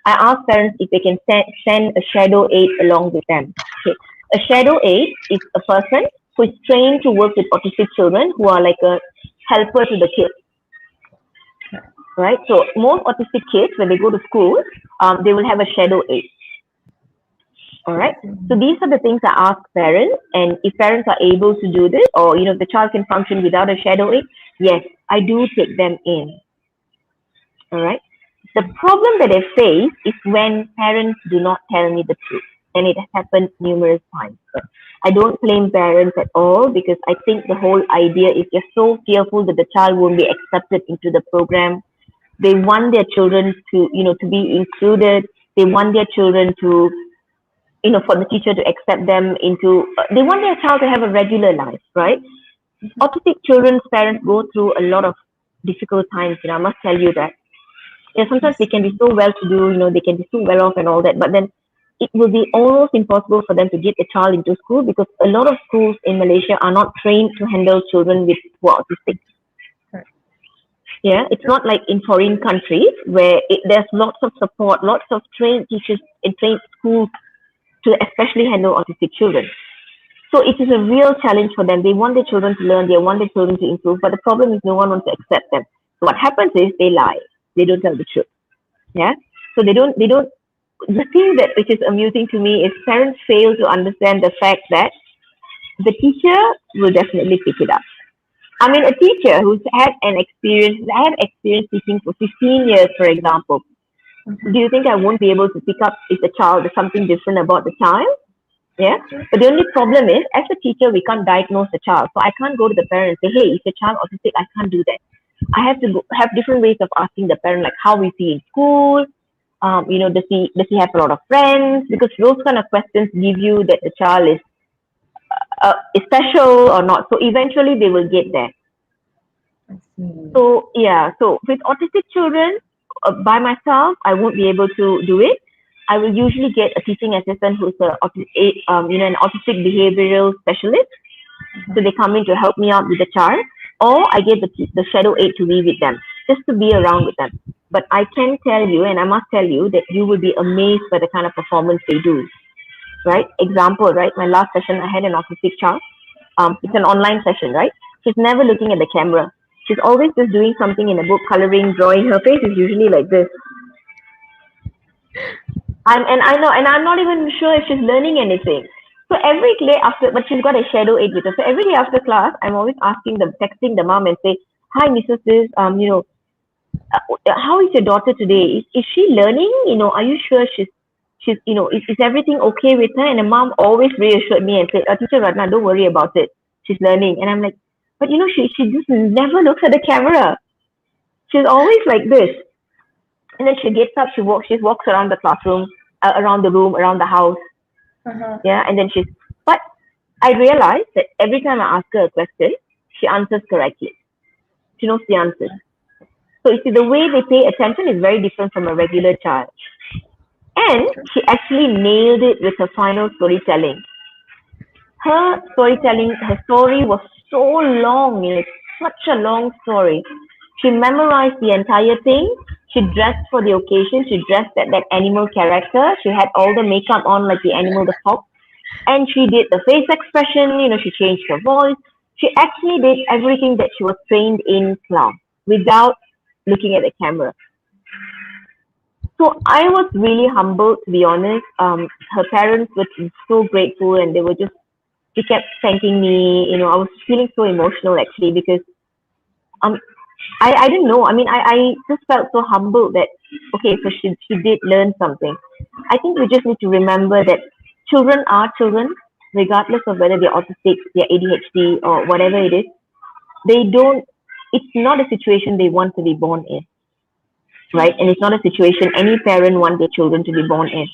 I ask parents if they can send a shadow aide along with them. Okay. A shadow aide is a person who is trained to work with autistic children who are like a helper to the kids. Right? So most autistic kids, when they go to school, they will have a shadow aide. All right. So these are the things I ask parents, and if parents are able to do this, or if the child can function without a shadow aide, yes, I do take them in. All right. The problem that I face is when parents do not tell me the truth, and it has happened numerous times. But I don't blame parents at all because I think the whole idea is they're so fearful that the child won't be accepted into the program. They want their children to be included. They want their children to, for the teacher to accept them into. They want their child to have a regular life, right? Autistic children's parents go through a lot of difficult times. I must tell you that. Yeah, sometimes they Yes. can be so well to do, they can be so well off and all that, but then it will be almost impossible for them to get the child into school because a lot of schools in Malaysia are not trained to handle children who are autistic. Correct. Yeah, it's not like in foreign countries where there's lots of support, lots of trained teachers in trained schools to especially handle autistic children. So it is a real challenge for them. They want their children to learn, they want their children to improve, but the problem is no one wants to accept them. So what happens is they lie. They don't tell the truth. Yeah. So they don't. The thing that which is amusing to me is parents fail to understand the fact that the teacher will definitely pick it up. I mean, a teacher who's had experience teaching for 15 years, for example, do you think I won't be able to pick up if the child is something different about the child? Yeah. But the only problem is, as a teacher, we can't diagnose the child. So I can't go to the parent and say, hey, is your child autistic? I can't do that. I have to have different ways of asking the parent, like how is he in school? Does he have a lot of friends? Because those kind of questions give you that the child is special or not. So eventually they will get there. So yeah, so with autistic children, by myself, I won't be able to do it. I will usually get a teaching assistant who's an autistic behavioral specialist. So they come in to help me out with the child, or I get the shadow aide to be with them, just to be around with them. But I can tell you, and I must tell you, that you will be amazed by the kind of performance they do. Right? Example, right? My last session, I had an autistic child. It's an online session, right? She's never looking at the camera. She's always just doing something in a book, coloring, drawing. Her face is usually like this. I'm not even sure if she's learning anything. So every day but she's got a shadow aide with her. So every day after class, I'm always texting the mom and say, hi, Mrs. This, how is your daughter today? Is she learning? Are you sure she's is everything okay with her? And the mom always reassured me and said, Teacher Ratna, don't worry about it. She's learning. And I'm like, but she just never looks at the camera. She's always like this. And then she gets up, she walks around the classroom, around the room, around the house. Yeah, and then but I realized that every time I ask her a question, she answers correctly. She knows the answers. So you see, the way they pay attention is very different from a regular child. And she actually nailed it with her final storytelling. Her story was so long, such a long story. She memorized the entire thing. She dressed for the occasion. She dressed that animal character. She had all the makeup on like the animal, the fox. And she did the face expression, she changed her voice. She actually did everything that she was trained in class without looking at the camera. So I was really humbled, to be honest. Her parents were so grateful, and she kept thanking me. I was feeling so emotional actually, because I didn't know. I mean, I just felt so humbled that, okay, so she did learn something. I think we just need to remember that children are children, regardless of whether they're autistic, they're ADHD, or whatever it is. It's not a situation they want to be born in. Right? And it's not a situation any parent wants their children to be born in.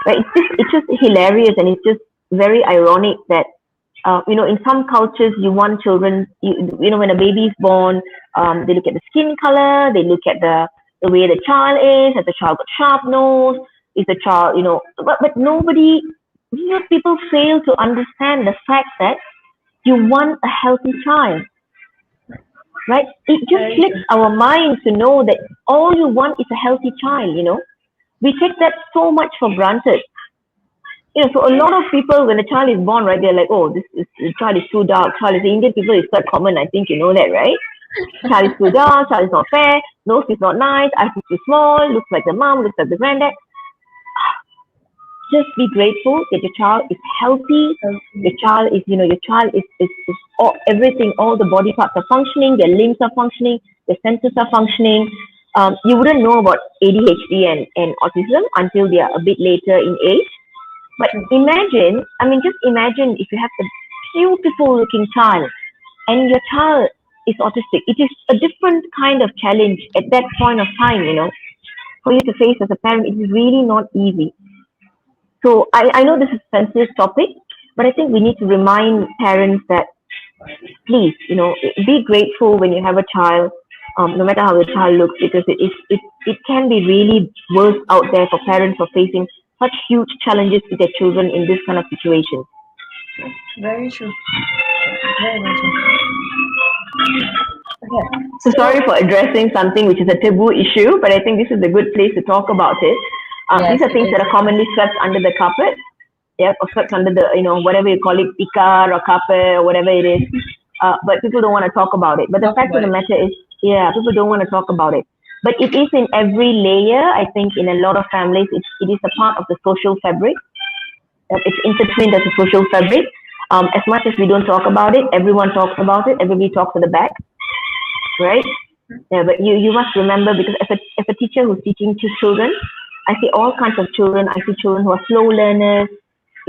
Right? It's just hilarious, and it's just very ironic that in some cultures you want children, when a baby is born, they look at the skin color, they look at the way the child is. Has the child got sharp nose? Is the child, but nobody, people fail to understand the fact that you want a healthy child. Right? It just flips our minds to know that all you want is a healthy child, We take that so much for granted. So a lot of people, when a child is born, right, they're like, oh, the child is too dark. Indian people is quite common. I think you know that, right? Child is too dark, child is not fair, nose is not nice, eyes is too small, looks like the mom, looks like the granddad. Just be grateful that your child is healthy. Your child is everything, all the body parts are functioning, their limbs are functioning, their senses are functioning. You wouldn't know about ADHD and autism until they are a bit later in age. But just imagine if you have a beautiful looking child and your child is autistic. It is a different kind of challenge at that point of time, for you to face as a parent. It is really not easy. So I know this is a sensitive topic, but I think we need to remind parents that, please, be grateful when you have a child, no matter how the child looks, because it can be really worse out there for parents for facing such huge challenges with their children in this kind of situation. Very true. Very, very true. Okay. So sorry for addressing something which is a taboo issue, but I think this is a good place to talk about it. These are things that are commonly swept under the carpet. yeah, of course under the, whatever you call it, tikar or kape or whatever it is. But people don't want to talk about it. But the Talk fact of about the it. matter is, yeah, people don't want to talk about it. But it is in every layer. I think in a lot of families, it is a part of the social fabric. It's intertwined as a social fabric. As much as we don't talk about it, everyone talks about it. Everybody talks at the back, right? Yeah, but you must remember, because as a teacher who's teaching to children, I see all kinds of children. I see children who are slow learners.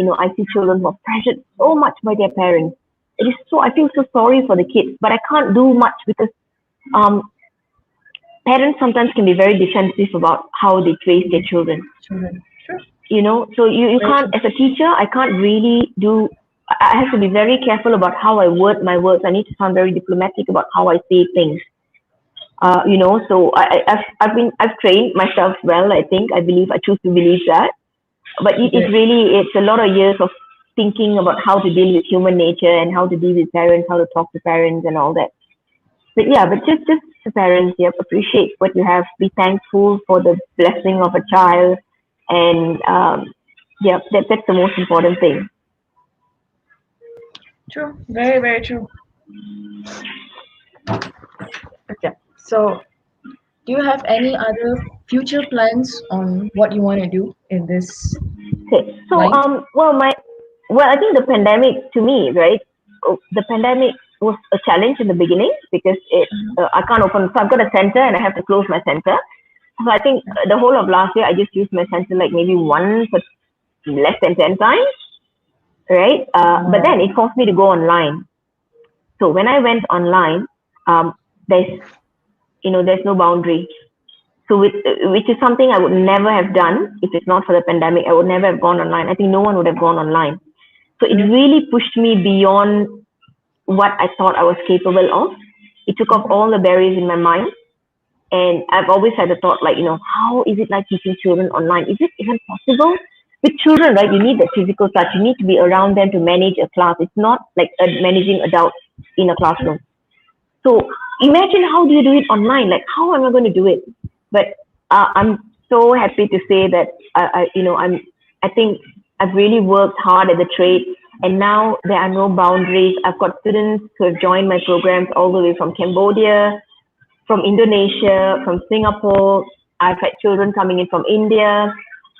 I see children who are pressured so much by their parents. It is so, I feel so sorry for the kids, but I can't do much because um, parents sometimes can be very defensive about how they raise their children. Children. Sure. So you Very can't, true. as a teacher, I can't really do, I have to be very careful about how I word my words. I need to sound very diplomatic about how I say things. So I've trained myself well. I believe, I choose to believe that. But Good. it's a lot of years of thinking about how to deal with human nature and how to deal with parents, how to talk to parents and all that. But yeah, but just the parents, yep, appreciate what you have. Be thankful for the blessing of a child, and yeah, that's the most important thing. True. Very, very true. Okay. So, do you have any other future plans on what you want to do in this Okay, so line? I think the pandemic, to me, right? The pandemic was a challenge in the beginning because Mhm. I can't open. So I've got a center and I have to close my center. So I think the whole of last year I just used my center like maybe once or less than 10 times, right? But then it forced me to go online. So when I went online, um, there's there's no boundary. So which is something I would never have done if it's not for the pandemic. I would never have gone online. I think no one would have gone online. So it Correct. really pushed me beyond what I thought I was capable of. It took off all the barriers in my mind. And I've always had a thought like, how is it like teaching children online? Is it even possible? With children, right, you need that physical touch. You need to be around them to manage a class. It's not like managing adults in a classroom. So imagine, how do you do it online? Like, how am I going to do it? But I'm so happy to say that I think I've really worked hard at the trade, and now there are no boundaries. I've got students who have joined my programs all the way from Cambodia, from Indonesia, from Singapore. I've had children coming in from India.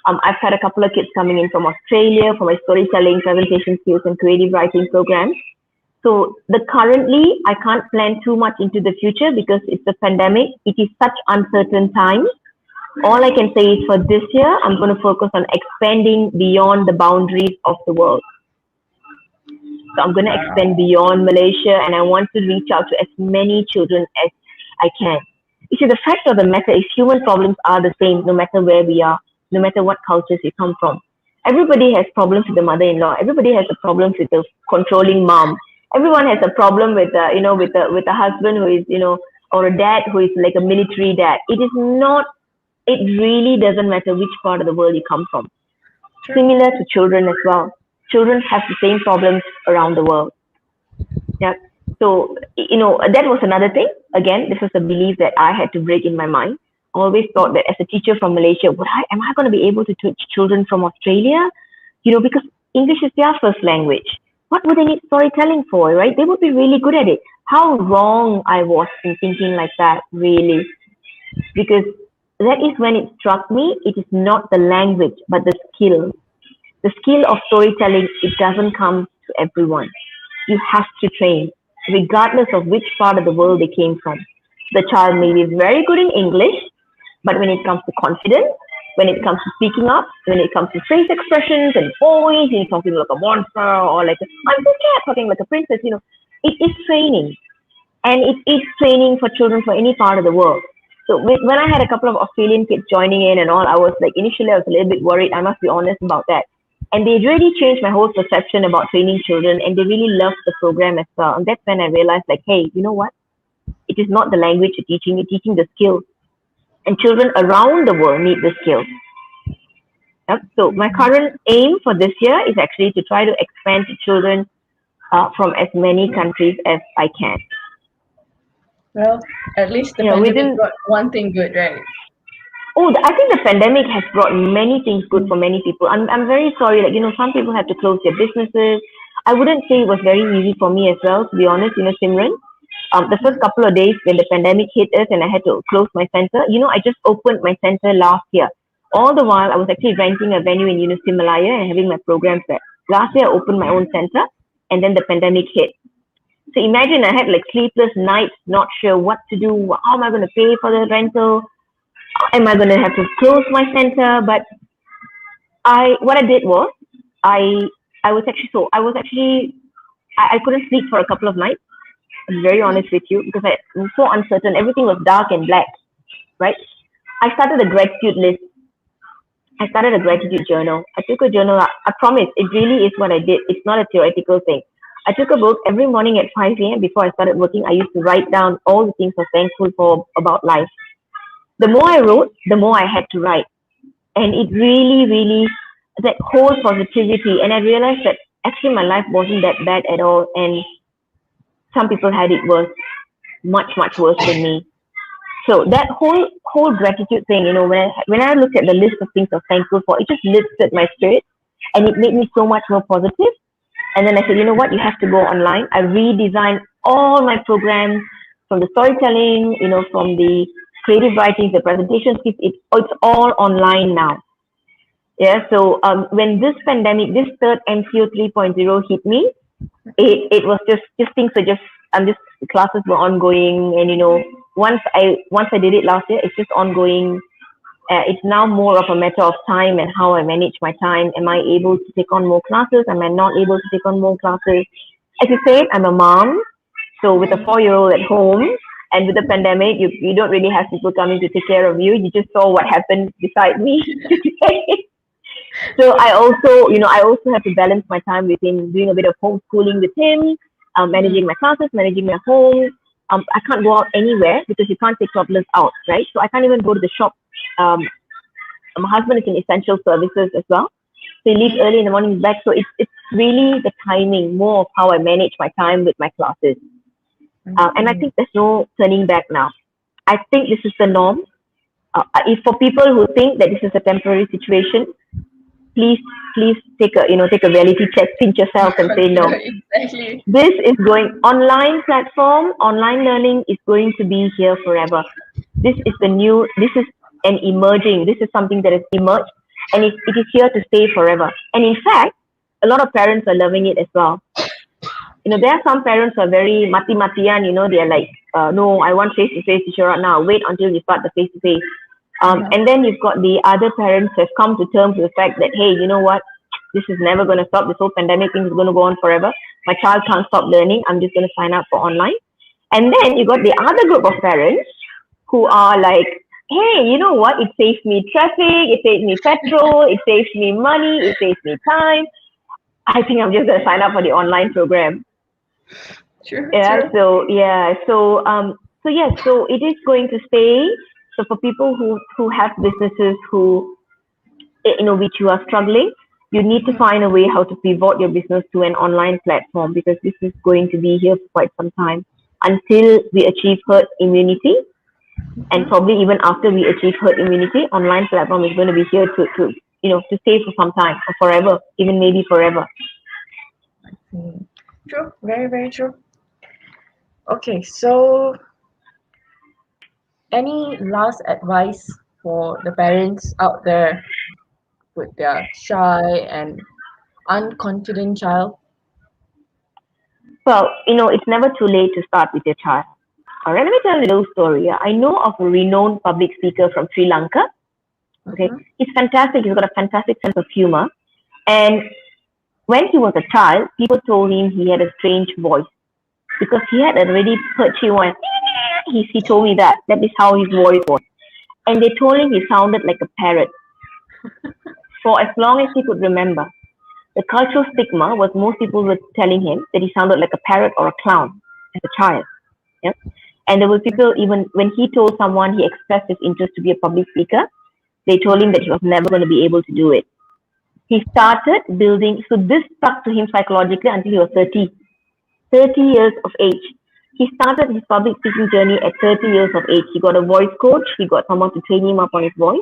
I've had a couple of kids coming in from Australia for my storytelling, presentation skills, and creative writing programs. So the currently, I can't plan too much into the future because it's a pandemic. It is such uncertain times. All I can say is for this year, I'm going to focus on expanding beyond the boundaries of the world. So I'm going to expand beyond Malaysia, and I want to reach out to as many children as I can. You see, the fact of the matter is human problems are the same no matter where we are, no matter what cultures we come from. Everybody has problems with the mother-in-law. Everybody has a problem with the controlling mom. Everyone has a problem with with a husband who is or a dad who is like a military dad. It is not. It really doesn't matter which part of the world you come from. True. Similar to children as well. Children have the same problems around the world. Yeah. So, that was another thing. Again, this was a belief that I had to break in my mind. I always thought that as a teacher from Malaysia, am I going to be able to teach children from Australia? Because English is their first language. What would they need storytelling for, right? They would be really good at it. How wrong I was in thinking like that, really. Because that is when it struck me, it is not the language, but the skill. The skill of storytelling, it doesn't come to everyone. You have to train, regardless of which part of the world they came from. The child may be very good in English, but when it comes to confidence, when it comes to speaking up, when it comes to face expressions and voice, and talking like a monster or like I'm so scared talking like a princess, it is training, and it is training for children for any part of the world. So when I had a couple of Australian kids joining in and all, I was like, initially I was a little bit worried. I must be honest about that. And they really changed my whole perception about training children, and they really loved the program as well. And that's when I realized, like, hey, you know what? It is not the language you're teaching the skills. And children around the world need the skills. Yep. So my current aim for this year is actually to try to expand to children from as many countries as I can. Well, at least the You know, pandemic within brought one thing good, right? Oh, I think the pandemic has brought many things good for many people. I'm very sorry. Like, some people had to close their businesses. I wouldn't say it was very easy for me as well, to be honest, Simran. The first couple of days when the pandemic hit us and I had to close my center, I just opened my center last year. All the while, I was actually renting a venue in Himalaya and having my programs there. Last year, I opened my own center, and then the pandemic hit. So imagine I had like sleepless nights, not sure what to do. How am I going to pay for the rental? Am I going to have to close my center? But what I did was, I was actually I couldn't sleep for a couple of nights. I'm very honest with you because I was so uncertain. Everything was dark and black, right? I started a gratitude list. I started a gratitude journal. I took a journal. I promise, it really is what I did. It's not a theoretical thing. I took a book every morning at 5 a.m. before I started working. I used to write down all the things I was thankful for about life. The more I wrote, the more I had to write. And it really, that whole positivity. And I realized that actually my life wasn't that bad at all. And some people had it worse, much worse than me. So that whole gratitude thing, when I looked at the list of things I was thankful for, it just lifted my spirit and it made me so much more positive. And then I said, you know what, you have to go online. I redesigned all my programs from the storytelling, from the creative writing, the presentation skills. It's all online now. Yeah. So when this pandemic, this third MCO 3.0 hit me, it was just things were just classes were ongoing, and once I did it last year, it's just ongoing. It's now more of a matter of time and how I manage my time. Am I able to take on more classes? Am I not able to take on more classes? As you said, I'm a mom, so with a 4-year-old at home and with the pandemic, you don't really have people coming to take care of you. You just saw what happened beside me. So I also have to balance my time between doing a bit of homeschooling with him, managing my classes, managing my home. I can't go out anywhere because you can't take toddlers out, right? So I can't even go to the shop. My husband is in essential services as well. So he leaves early in the morning, he's back. So it's really the timing, more of how I manage my time with my classes. And I think there's no turning back now. I think this is the norm. If for people who think that this is a temporary situation, please take a reality check, pinch yourself and say no. Exactly. This is going online platform, online learning is going to be here forever. This is emerging, this is something that has emerged and it is here to stay forever. And in fact, a lot of parents are loving it as well. There are some parents who are very mati-matian, they're like, no, I want face-to-face teacher right now, wait until you start the face-to-face. And then you've got the other parents who have come to terms with the fact that, hey, you know what? This is never going to stop. This whole pandemic thing is going to go on forever. My child can't stop learning. I'm just going to sign up for online. And then you got the other group of parents who are like, hey, you know what? It saves me traffic. It saves me petrol. It saves me money. It saves me time. I think I'm just going to sign up for the online program. True. Yeah. True. So it is going to stay. So for people who have businesses which you are struggling, you need to find a way how to pivot your business to an online platform because this is going to be here for quite some time until we achieve herd immunity. And probably even after we achieve herd immunity, online platform is going to be here to stay for some time or forever, even maybe forever. True. Very, very true. Okay, so any last advice for the parents out there with their shy and unconfident child? Well, it's never too late to start with your child. All right, let me tell you a little story. I know of a renowned public speaker from Sri Lanka. Okay, He's fantastic. He's got a fantastic sense of humor. And when he was a child, people told him he had a strange voice because he had a really perchy one. He told me that is how his voice was. And they told him he sounded like a parrot for as long as he could remember. The cultural stigma was most people were telling him that he sounded like a parrot or a clown as a child. Yeah? And there were people, even when he told someone he expressed his interest to be a public speaker, they told him that he was never going to be able to do it. He started building, so this stuck to him psychologically until he was 30 years of age. He started his public speaking journey at 30 years of age. He got a voice coach. He got someone to train him up on his voice.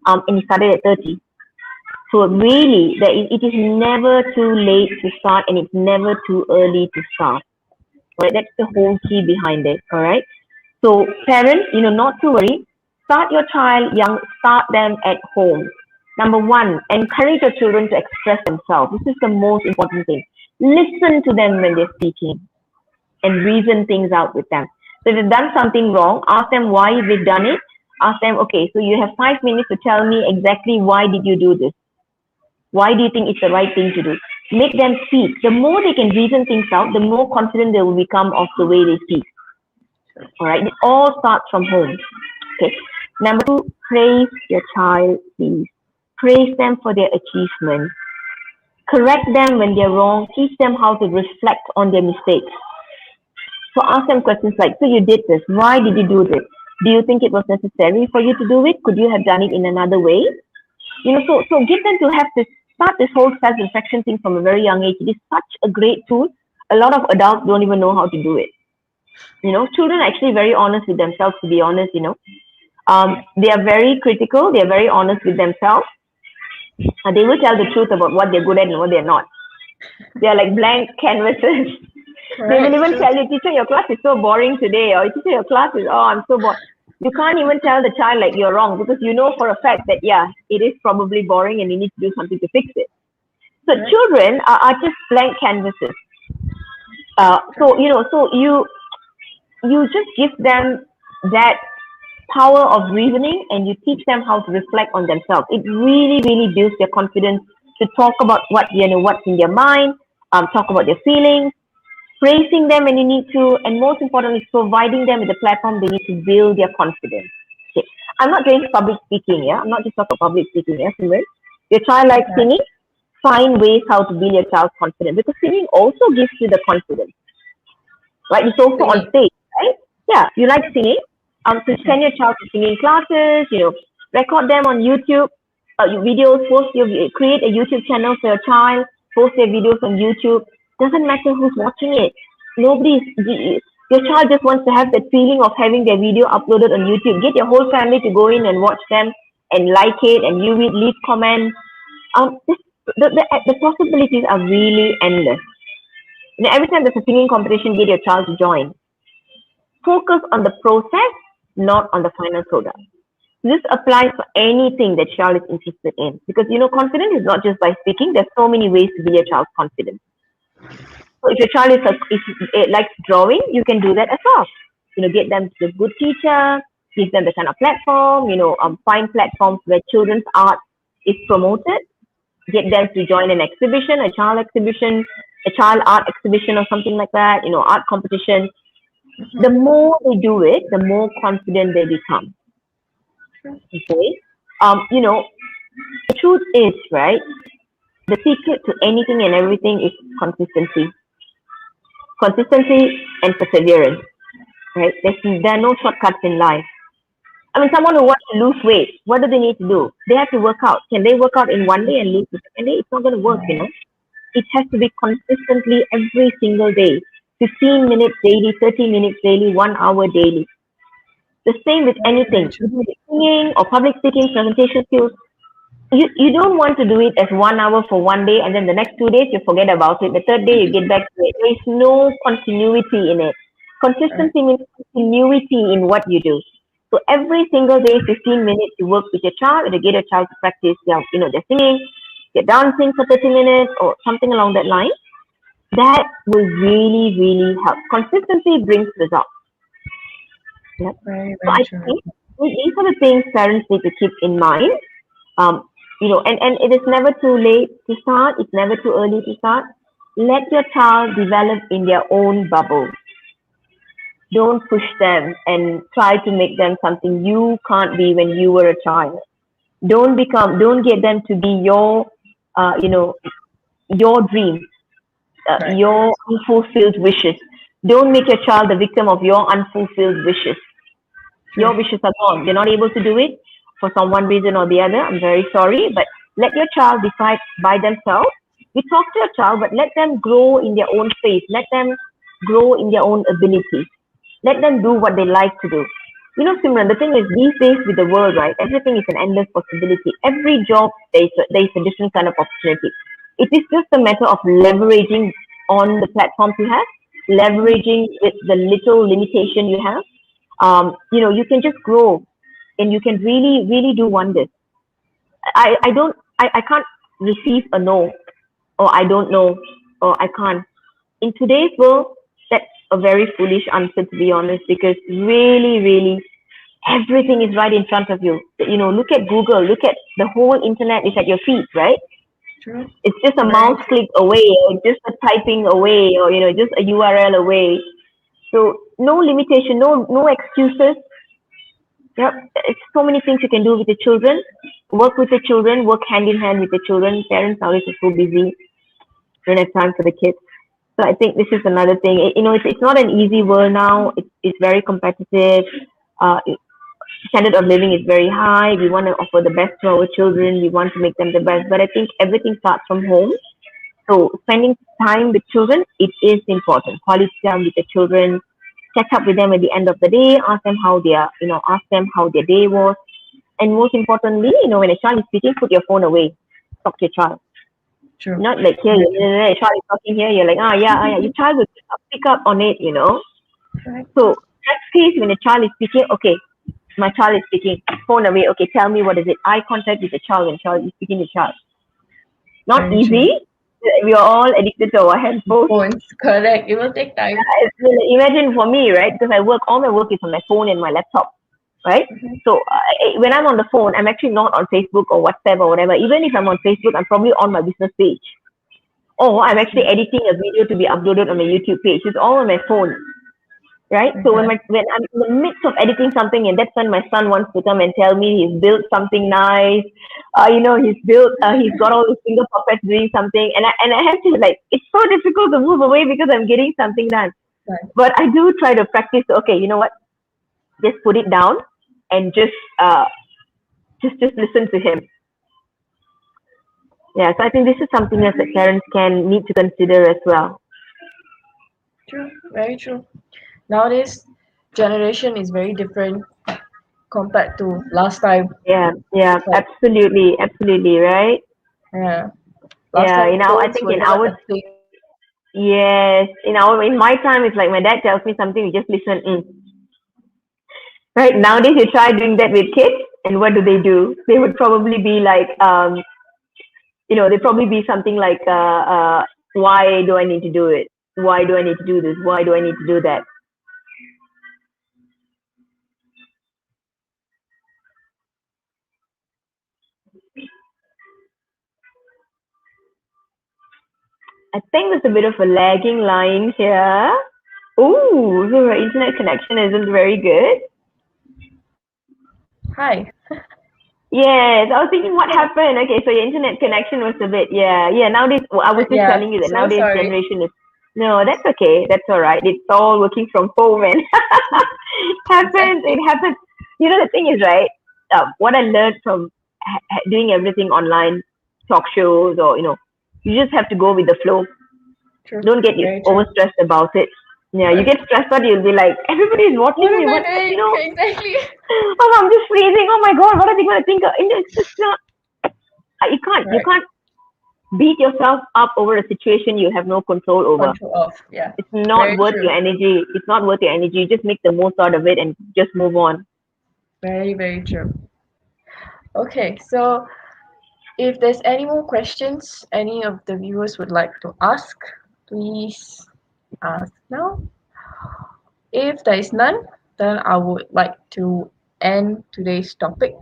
And he started at 30. So really, it is never too late to start, and it's never too early to start. Right? That's the whole key behind it. All right. So parents, not to worry. Start your child young. Start them at home. Number one, encourage your children to express themselves. This is the most important thing. Listen to them when they're speaking and reason things out with them. So if they've done something wrong, ask them why they've done it. Ask them, okay, so you have 5 minutes to tell me exactly why did you do this? Why do you think it's the right thing to do? Make them speak. The more they can reason things out, the more confident they will become of the way they speak. All right, it all starts from home. Okay. Number 2, praise your child, please. Praise them for their achievements. Correct them when they're wrong. Teach them how to reflect on their mistakes. So ask them questions like, so you did this. Why did you do this? Do you think it was necessary for you to do it? Could you have done it in another way? So get them to have this, start this whole self-reflection thing from a very young age. It is such a great tool. A lot of adults don't even know how to do it. Children are actually very honest with themselves, to be honest, they are very critical. They are very honest with themselves. They will tell the truth about what they're good at and what they're not. They are like blank canvases. Correct. They will even tell you, teacher, your class is so boring today, or teacher, your class is, I'm so bored. You can't even tell the child like you're wrong, because you know for a fact that, it is probably boring and you need to do something to fix it. So children are just blank canvases. So you just give them that power of reasoning, and you teach them how to reflect on themselves. It really, really builds their confidence to talk about what's in their mind, talk about their feelings, praising them when you need to, and most importantly, providing them with a platform they need to build their confidence. Okay. I'm not doing public speaking, I'm not just talking about public speaking, Simran. Your child likes singing, find ways how to build your child's confidence, because singing also gives you the confidence. Right? It's also on stage, right? Yeah, you like singing. So send your child to singing classes, record them on YouTube, videos, create a YouTube channel for your child, post their videos on YouTube. Doesn't matter who's watching it. Your child just wants to have that feeling of having their video uploaded on YouTube. Get your whole family to go in and watch them and like it, and you will leave comments. The possibilities are really endless. Every time there's a singing competition, get your child to join. Focus on the process, not on the final product. This applies for anything that child is interested in, because confidence is not just by speaking. There's so many ways to build your child's confidence. So if your child likes drawing, you can do that as well. Get them to a good teacher, give them the kind of platform. Find platforms where children's art is promoted. Get them to join an exhibition, a child exhibition, a child art exhibition, or something like that. Art competition. The more they do it, the more confident they become. Okay. The truth is, right, the secret to anything and everything is consistency. Consistency and perseverance, right? There are no shortcuts in life. Someone who wants to lose weight, what do they need to do? They have to work out. Can they work out in one day and lose the second day? It's not going to work, It has to be consistently every single day. 15 minutes daily, 30 minutes daily, 1 hour daily. The same with anything, singing or public speaking, presentation skills. You don't want to do it as 1 hour for one day, and then the next 2 days you forget about it. The third day you get back to it. There is no continuity in it. Consistency means continuity in what you do. So every single day, 15 minutes, you work with your child, to get your child to practice their singing, their dancing for 30 minutes, or something along that line. That will really, really help. Consistency brings results. Yep. Very, so I think these are the things parents need to keep in mind. And it is never too late to start. It's never too early to start. Let your child develop in their own bubble. Don't push them and try to make them something you can't be when you were a child. Don't get them to be your dream. Your unfulfilled wishes. Don't make your child the victim of your unfulfilled wishes. Your wishes are gone. They're not able to do it for some one reason or the other. I'm very sorry, but let your child decide by themselves. You talk to your child, but let them grow in their own space. Let them grow in their own abilities. Let them do what they like to do. You know, Simran, the thing is, these days with the world, right, everything is an endless possibility. Every job, there is a different kind of opportunity. It is just a matter of leveraging on the platforms you have, leveraging with the little limitation you have. You can just grow and you can really, really do wonders. I can't receive a no, or I don't know, or I can't. In today's world, that's a very foolish answer, to be honest, because really, really, everything is right in front of you. Look at Google, look at the whole internet is at your feet, right? True. It's just a Very mouse click away, or just a typing away, or just a URL away. So no limitation, no excuses. Yep, it's so many things you can do with the children. Work with the children, work hand in hand with the children. Parents nowadays are so busy, don't have time for the kids. So I think this is another thing. It's not an easy world now. It's very competitive. Uh, Standard of living is very high. We want to offer the best to our children. We want to make them the best. But I think everything starts from home. So spending time with children, it is important. Quality time with the children. Catch up with them at the end of the day. Ask them how ask them how their day was. And most importantly, when a child is speaking, put your phone away. Talk to your child. true. Not like here, your child is talking here, you're like, yeah. Your child will pick up on it, Correct. So next case, when a child is speaking, okay, my child is speaking, phone away, okay, tell me what is it? Eye contact with the child when child is speaking to child. Not Very true. easy. We are all addicted to our headphones. Phones, correct. It will take time. Imagine for me, right? Because all my work is on my phone and my laptop, right? Mhm. So when I'm on the phone, I'm actually not on Facebook or WhatsApp or whatever. Even if I'm on Facebook, I'm probably on my business page. Or I'm actually editing a video to be uploaded on my YouTube page. It's all on my phone, right? So when I'm in the midst of editing something, and that's when my son wants to come and tell me he's built something nice. He's got all his finger puppets doing something, and I have to, like, it's so difficult to move away because I'm getting something done. Right. But I do try to practice. Okay, you know what? Just put it down and just listen to him. Yeah, so I think this is something else that parents can need to consider as well. True. Very true. Nowadays, generation is very different compared to last time. Yeah, Like, absolutely, right? yeah. Last Yeah, time, I phones think were in not our a thing. yes, in my time, it's like my dad tells me something, we just listen. Right, nowadays you try doing that with kids, and what do? They would probably be like, they'd probably be something like, why do I need to do it? Why do I need to do this? Why do I need to do that? I think there's a bit of a lagging line here. Ooh, so our internet connection isn't very good. Hi. Yes, I was thinking what happened. Okay, so your internet connection was a bit, yeah. Nowadays, I was just Yeah, telling you that so nowadays sorry. generation is, no, that's okay. That's all right. It's all working from home and it happens. The thing is, right, what I learned from doing everything online, talk shows, or, you just have to go with the flow. True. Don't get Very true. overstressed about it. Yeah, you get stressed out, you'll be like, everybody's watching What me. am I What, doing? Exactly. oh, I'm just freezing. Oh my God, what are they going to think? It's just not, you Right. can't beat yourself up over a situation you have no control over. Control off. Yeah. It's not Very worth true. your energy. It's not worth your energy. Just make the most out of it and just move on. Very, very true. Okay, so if there's any more questions any of the viewers would like to ask, please ask now. If there is none, then I would like to end today's topic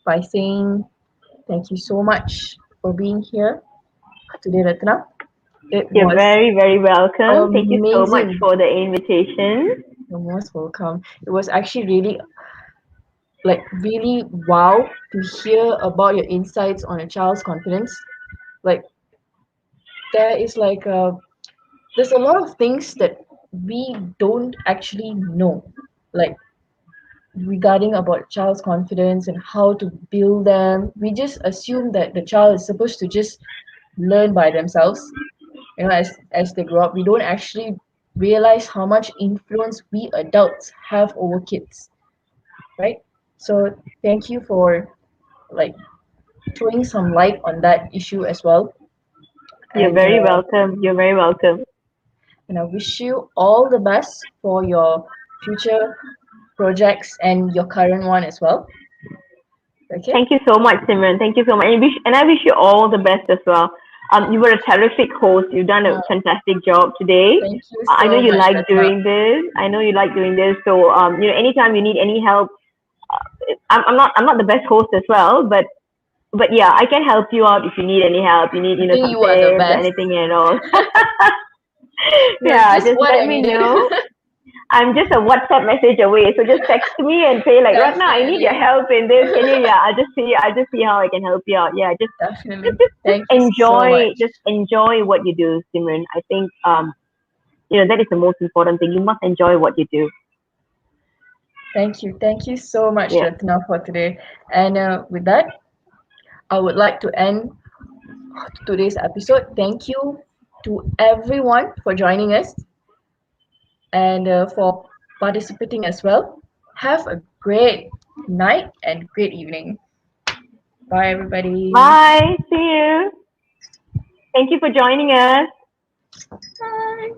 by saying thank you so much for being here today, Ratna. It You're was very, very welcome. Thank you so much amazing. for the invitation. You're most welcome. It was actually really wow to hear about your insights on a child's confidence. Like there is there's a lot of things that we don't actually know, like regarding about child's confidence and how to build them. We just assume that the child is supposed to just learn by themselves, as they grow up. We don't actually realize how much influence we adults have over kids, right? So thank you for like throwing some light on that issue as well. You're And very welcome. You're very welcome. and I wish you all the best for your future projects and your current one as well. Okay. Thank you so much, Simran. Thank you so much. And I wish you all the best as well. You were a terrific host. You've done a fantastic job today. Thank you I know so you much, like Ratna. doing this. I know you like doing this. So, anytime you need any help, I'm not the best host as well, but yeah, I can help you out if you need any help. You need, I some think you are the tips or best. anything and all. No, Yeah, just just what let I me needed. know. I'm just a WhatsApp message away. So just text me and say like, Ratna, I need your Definitely. help in this. Can you? Yeah, I'll just see how I can help you out. Yeah, Definitely. just Thank you so enjoy, much. just enjoy what you do, Simran. I think that is the most important thing. You must enjoy what you do. Thank you. Thank you so much, Yeah. Ratna, for today. And with that, I would like to end today's episode. Thank you to everyone for joining us and for participating as well. Have a great night and great evening. Bye, everybody. Bye. See you. Thank you for joining us. Bye.